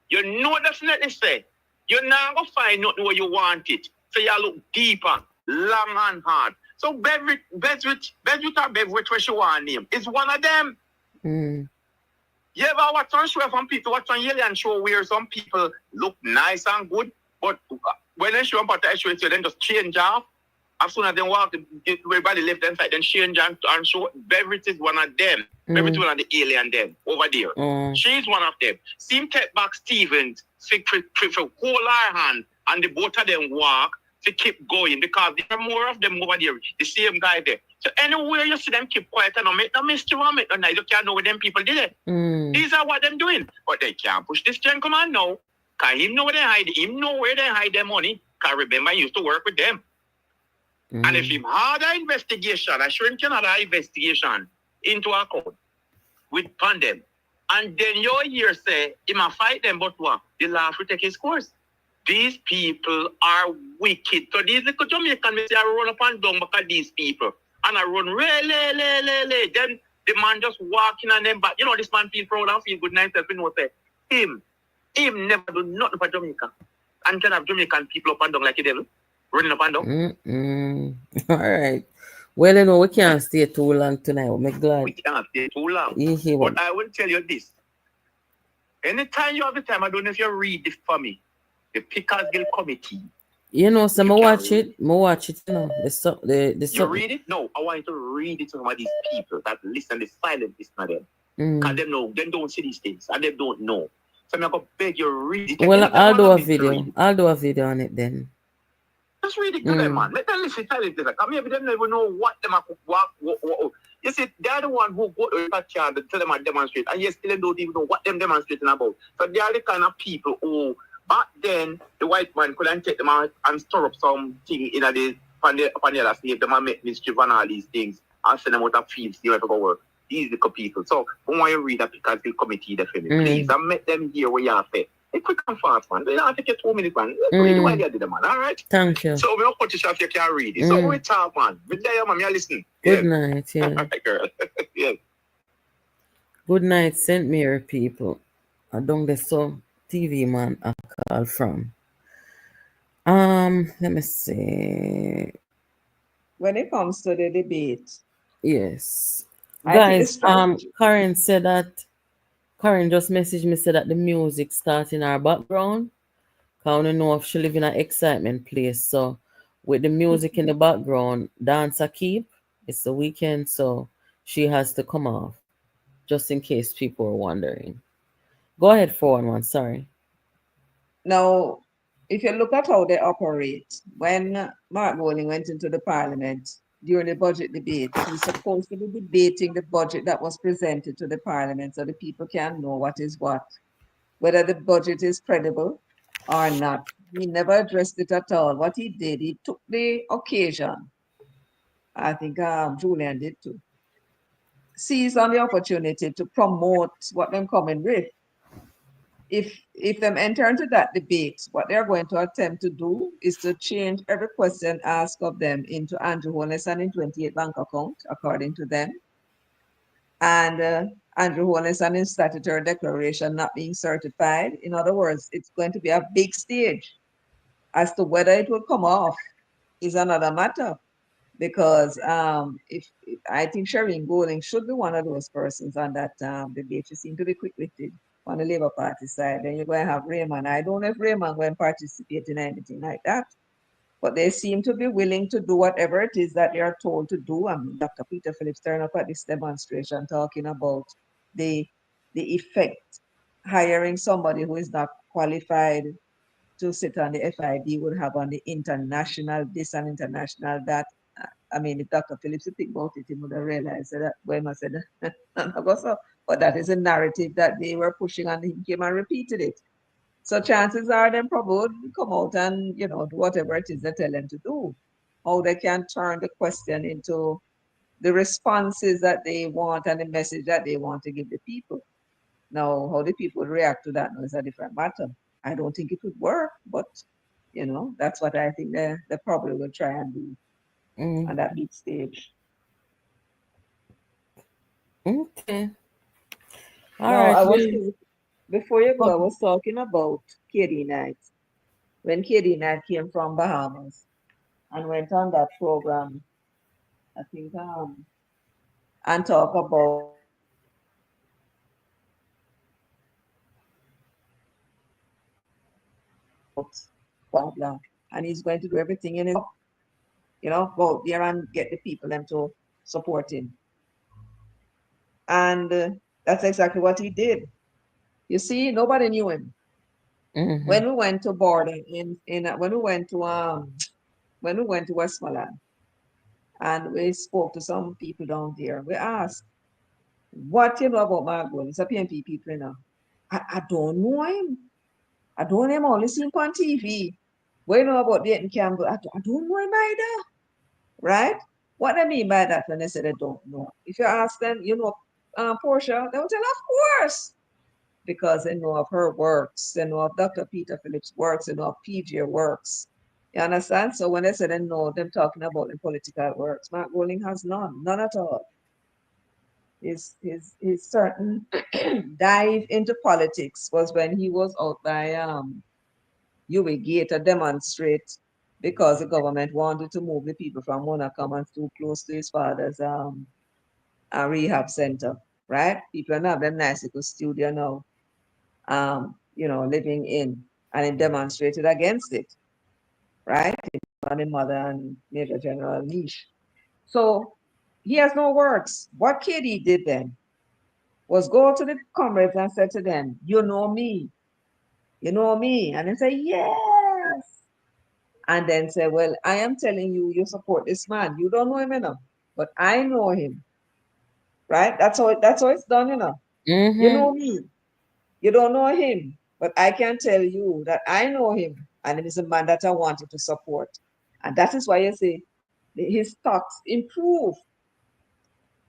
You know definitely say, you're not going to find nothing where you want it. So you look deeper, long and hard. So beverage or beverage where she want name is one of them. You ever watch on show from people, watch on alien show where some people look nice and good, but when they show up at the show, then just change off. As soon as they walk, everybody left them side, then change and show. Beverage is one of them. Beverage is one of the alien them over there. She's one of them. Seem take back Stevens for hold her hand and the both of them walk to keep going because there are more of them over there. The same guy there. So anywhere you see them keep quiet and not make no mystery or make no nice, you can't know what them people did it. These are what them doing. But they can't push this train command now. Because him know where they hide. Him know where they hide their money. Because remember, he used to work with them. And if him had an investigation, I sure cannot have investigation into account with them. And then your year say, he might fight them, but what? The law will take his course. These people are wicked. So these little Jamaican, I run up and down because these people. And I run really. Then the man just walking on them back. You know, this man feel proud and feel good night. You know, say, him never do nothing for Jamaica. And can have Jamaican people up and down like a devil. Running up and down. All right. Well, you know, we can't stay too long tonight. We'll make glad. We can't stay too long. But I will tell you this. Anytime you have the time, I don't know if you read this for me. The Pickers Guild Committee. You know, so I watch it, you know. You read it? No, I want you to read it to some of these people that listen, the silent listen to them. Because they don't see these things and they don't know. So I'm going to beg you read it. Well, I'll do a video. I'll do a video on it then. Just read it to them, man. Let them listen to it. Maybe they never know what them are. You see, they're the one who go to the backyard and tell them to demonstrate. And yes, they don't even know what them demonstrating about. So they are the kind of people who, back then, the white man couldn't take them out and stir up something in the other slave. Them and make mischief and all these things and send them out of fields to go work. These little people. So, I want you to read that Pickers Guild Committee, definitely. Please, and make them hear what you have said. It's quick and fast, man. They don't take you 2 minutes, man. Let's read what you did, man. All right? Thank you. So, we don't cut yourself, you can't read it. So, we talk, man. We tell you, man, you're listening. Good night, yeah. All right, girl. Yes. Good night, St. Mary people. I don't get so TV man I call from. Let me see. When it comes to the debate. Yes. Guys, Karen said that Karen just messaged me said that the music starts in our background. I don't know if she live in an excitement place. So with the music in the background, dance a keep. It's the weekend, so she has to come off. Just in case people are wondering. Go ahead, 411, sorry. Now, if you look at how they operate, when Mark Golding went into the parliament during the budget debate, he's supposed to be debating the budget that was presented to the parliament so the people can know what is what, whether the budget is credible or not. He never addressed it at all. What he did, he took the occasion, I think Julian did too, seized on the opportunity to promote what them coming with. if them enter into that debate, what they're going to attempt to do is to change every question asked of them into Andrew Holness and in 28 bank account, according to them. And Andrew Holness and his statutory declaration not being certified. In other words, it's going to be a big stage. As to whether it will come off is another matter. Because if I think Shireen Golding should be one of those persons on that debate. She seemed to be quick-witted on the Labour Party side. Then you're going to have Raymond. I don't know if Raymond going to participate in anything like that, but they seem to be willing to do whatever it is that they are told to do. I mean, Dr. Peter Phillips turned up at this demonstration talking about the effect hiring somebody who is not qualified to sit on the FID would have on the international this and international that. I mean, if Dr. Phillips would think about it, he would have realized that Wema said, but that is a narrative that they were pushing and he came and repeated it. So chances are them probably would come out and, do whatever it is they tell them to do. How they can turn the question into the responses that they want and the message that they want to give the people. Now, how the people react to that is a different matter. I don't think it would work, but, that's what I think they probably will try and do. On that big stage. Okay. All right. Before you go, I was talking about KD Knight. When KD Knight came from Bahamas and went on that program, I think, and talk about blah, blah. And he's going to do everything in his, go there and get the people them to support him. And that's exactly what he did. You see, nobody knew him. When we went to border when we went to Westmoreland and we spoke to some people down there, we asked, what you know about Margot? It's a PNP people now. I don't know him. I don't know him, only seen him on TV. What you know about Dayton Campbell? I don't know him either. Right? What I mean by that when they say they don't know. If you ask them, Portia, they will tell, of course. Because they know of her works, they know of Dr. Peter Phillips' works, they know of PJ works. You understand? So when they say they know, them talking about the political works. Mark Golding has none at all. His certain dive into politics was when he was out by UA Gate to demonstrate because the government wanted to move the people from Monacom too close to his father's rehab center, right? People are not them nice little studio now. Living in, and he demonstrated against it, right? And the mother and Major General Niche. So he has no works. What KD did then was go to the comrades and said to them, you know me. And they say, yes. And then say, well, I am telling you, you support this man. You don't know him enough, but I know him. Right? That's how it's done, You know me. You don't know him, but I can tell you that I know him, and it is a man that I wanted to support. And that is why you see his stocks improve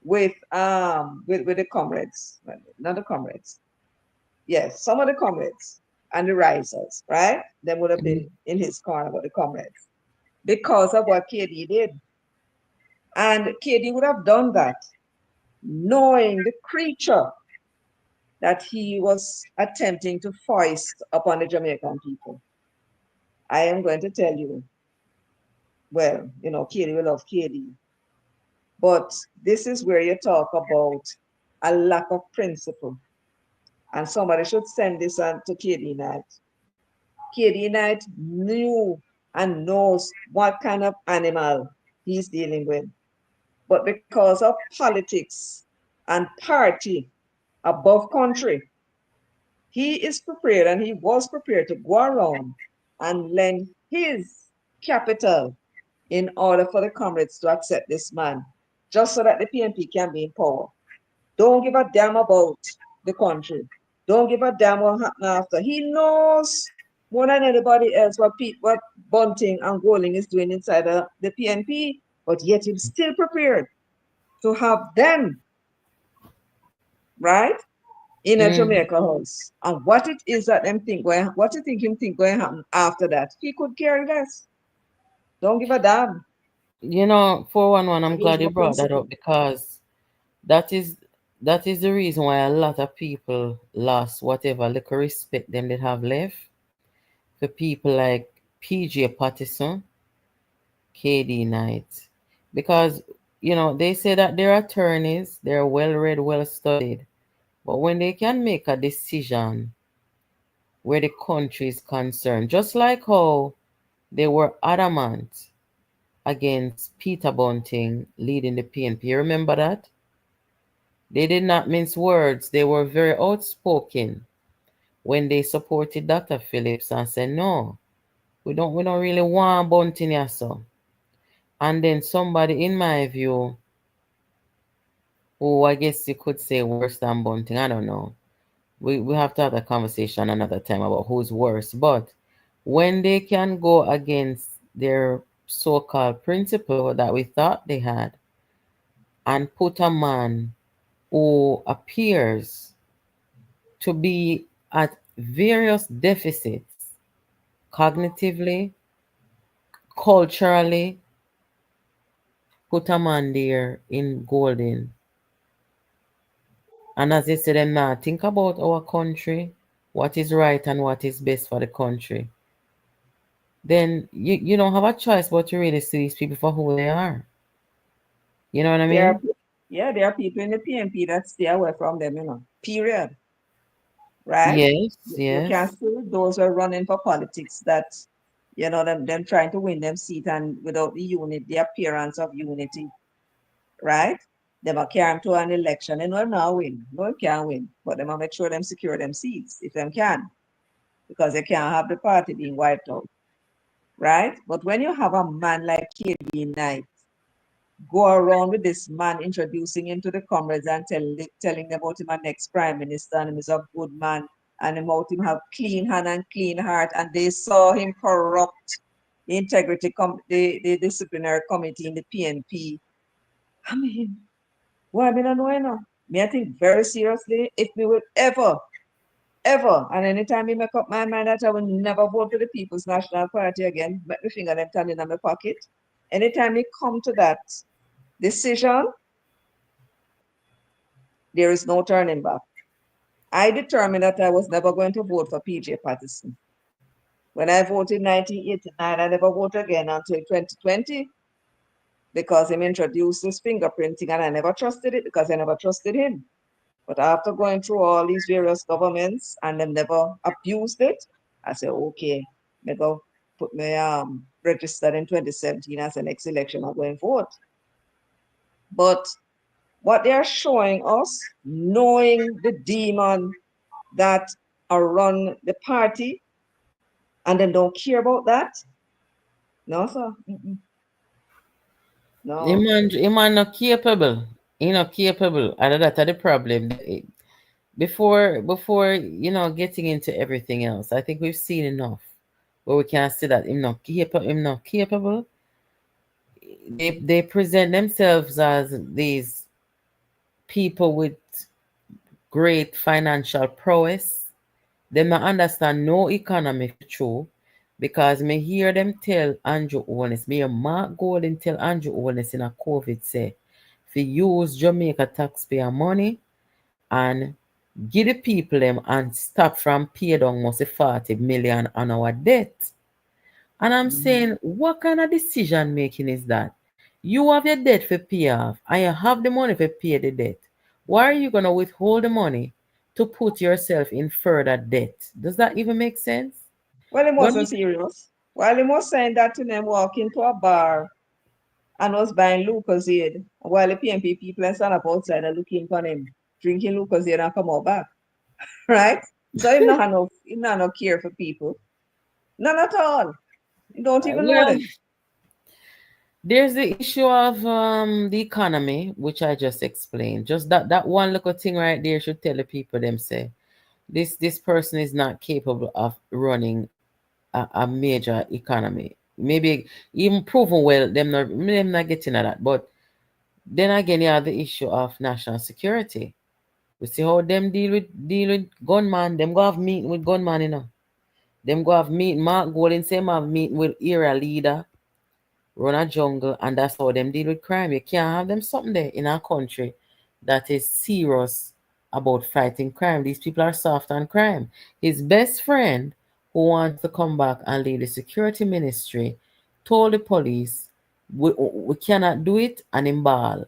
with the comrades, not the comrades. Yes, some of the comrades and the risers, right? They would have been in his corner with the comrades because of what KD did. And KD would have done that knowing the creature that he was attempting to foist upon the Jamaican people. I am going to tell you, well, KD will love KD. But this is where you talk about a lack of principle. And somebody should send this on to KD Knight. KD Knight knew and knows what kind of animal he's dealing with. But because of politics and party above country, he is prepared and he was prepared to go around and lend his capital in order for the comrades to accept this man, just so that the PNP can be in power. Don't give a damn about the country. Don't give a damn what happened after. He knows more than anybody else what Bunting and Golding is doing inside the PNP, but yet he's still prepared to have them, right, in a Jamaica house. And what it is that them think going, what you think him think going to happen after that? He could care less. Don't give a damn. You know, 411, I'm And he's glad you no brought that principle. up because that is that is the reason why a lot of people lost whatever little respect them they have left for people like PJ Patterson, KD Knight. Because, you know, they say that they're attorneys, they're well read, well studied. But when they can make a decision where the country is concerned, just like how they were adamant against Peter Bunting leading the PNP. Remember that? They did not mince words. They were very outspoken when they supported Dr. Phillips and said, no, we don't really want Bunting here, so. And then somebody, in my view, who I guess you could say worse than Bunting, I don't know. We have to have a conversation another time about who's worse. But when they can go against their so-called principle that we thought they had and put a man who appears to be at various deficits cognitively, culturally, put a man there in golden. And as they say, them now think about our country, what is right and what is best for the country. Then you don't have a choice but to really see these people for who they are. You know what I There are, mean? yeah, there are people in the PNP that stay away from them, you know, period. Right? Yes, You can yes. see those who are running for politics that, you know, them trying to win them seat and without the unit, the appearance of unity, right? They might carry them to an election. They know them not win. No one can win. But they might make sure them secure them seats if them can. Because they can't have the party being wiped out. Right? But when you have a man like KD Knight go around with this man introducing him to the comrades and telling them about him a next prime minister and he's a good man and about him have clean hand and clean heart and they saw him corrupt the the disciplinary committee in the PNP. I mean, what I mean, I know, you know. Me, I think very seriously, if we would ever, and anytime I make up my mind that I will never vote for the People's National Party again, make me finger them turn in my pocket. Anytime we come to that decision, there is no turning back. I determined that I was never going to vote for PJ Patterson. When I voted in 1989, I never voted again until 2020 because he introduced this fingerprinting and I never trusted it because I never trusted him. But after going through all these various governments and them never abused it, I said, okay, me go put me registered in 2017 as the next election I'm going vote. But what they are showing us, knowing the demon that are run the party and then don't care about that, no, sir. No. Him man not capable. He not capable. And that's the problem. Before getting into everything else, I think we've seen enough where we can see that him not capable. They present themselves as these people with great financial prowess. They not understand no economy for true. Because me hear them tell Andrew Holness, me hear Mark Golden tell Andrew Holness in a COVID say, if you use Jamaica taxpayer money and give the people them and stop from pay down must 40 million on our debt. And I'm saying, what kind of decision making is that? You have your debt for pay off and you have the money for pay the debt. Why are you gonna withhold the money to put yourself in further debt? Does that even make sense? Well, it When wasn't serious. While he was saying that to them, walk into a bar and was buying Lucozade, while the PNP people stand up outside and looking for him, drinking Lucozade and come out back. Right? So he not no care for people. None at all. He don't even know well, them. there's the issue of the economy, which I just explained. Just that one little thing right there should tell the people them say this person is not capable of running a major economy. Maybe even proven well, them not getting at that. But then again, you have the issue of national security. We see how them deal with gunman. Them go have meeting with gunman, you know. Them go have meeting. Mark Golden same have meeting with area leader, run a jungle, and that's how them deal with crime. You can't have them something there in our country that is serious about fighting crime. These people are soft on crime. His best friend, who wants to come back and lead the security ministry, told the police, we cannot do it, and him ball.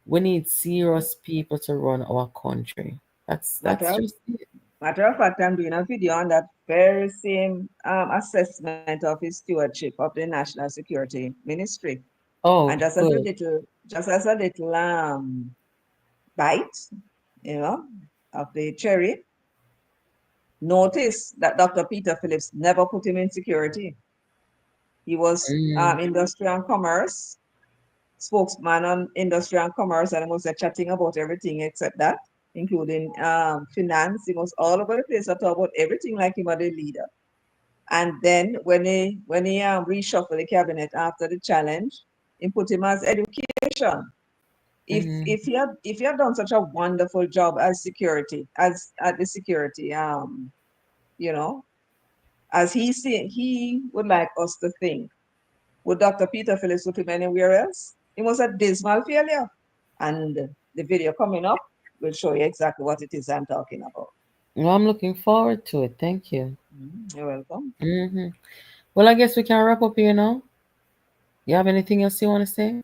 We need serious people to run our country. That's just it. Matter of fact, I'm doing a video on that very same assessment of his stewardship of the National Security Ministry. Oh, and just as a little bite, of the cherry. Notice that Dr. Peter Phillips never put him in security. He was industry and commerce, spokesman on industry and commerce, and he was chatting about everything except that, including finance. He was all over the place to talk about everything like he was a leader. And then when he reshuffled the cabinet after the challenge, he put him as education. If you have done such a wonderful job as security, as at the security, as he would like us to think, would Dr. Peter Phillips put him anywhere else? It was a dismal failure. And the video coming up will show you exactly what it is I'm talking about. Well, I'm looking forward to it. Thank you. You're welcome. Well, I guess we can wrap up here now. You have anything else you want to say?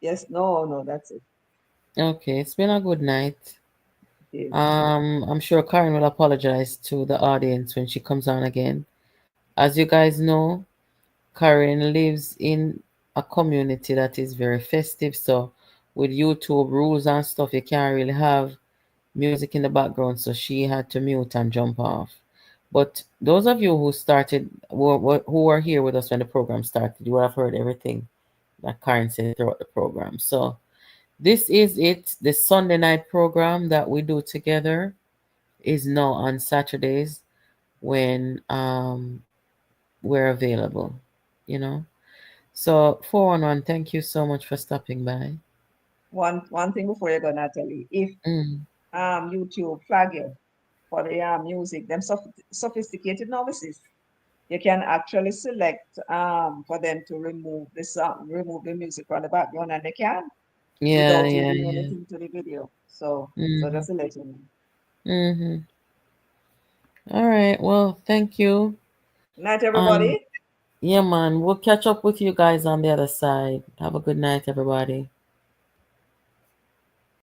Yes, no, that's it. Okay, it's been a good night. I'm sure Karen will apologize to the audience when she comes on again. As you guys know, Karen lives in a community that is very festive, so with YouTube rules and stuff, you can't really have music in the background, so she had to mute and jump off. But those of you who were here with us when the program started, you would have heard everything that Karen said throughout the program. So this is it. The Sunday night program that we do together is now on Saturdays when we're available, So 411, thank you so much for stopping by. One thing before you go, Natalie, if YouTube flag you for the music, them sophisticated novices, you can actually select for them to remove the music from the background, and they can without doing anything to the video. So just to let you know. All right. Well, thank you. Night, everybody. Yeah, man. We'll catch up with you guys on the other side. Have a good night, everybody.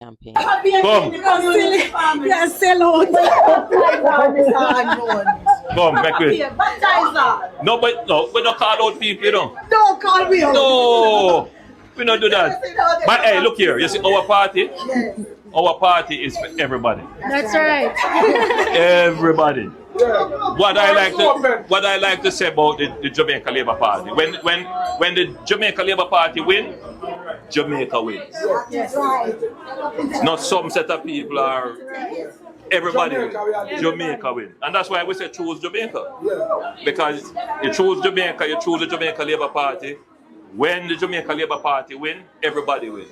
Campaign. Come. Yeah, sell out. Come, back with. No, we don't call out people, No, call me out. No, we don't do that. But hey, look here. You see, our party is for everybody. That's right. Everybody. What I like to say about the Jamaica Labour Party, when the Jamaica Labour Party win, Jamaica wins. Yes. Not some set of people are. Everybody wins. Jamaica wins. And that's why we say choose Jamaica. Because you choose Jamaica, you choose the Jamaica Labour Party. When the Jamaica Labour Party win, everybody wins.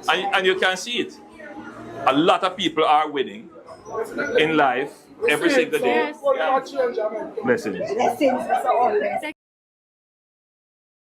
And you can see it. A lot of people are winning in life every single day. Blessings.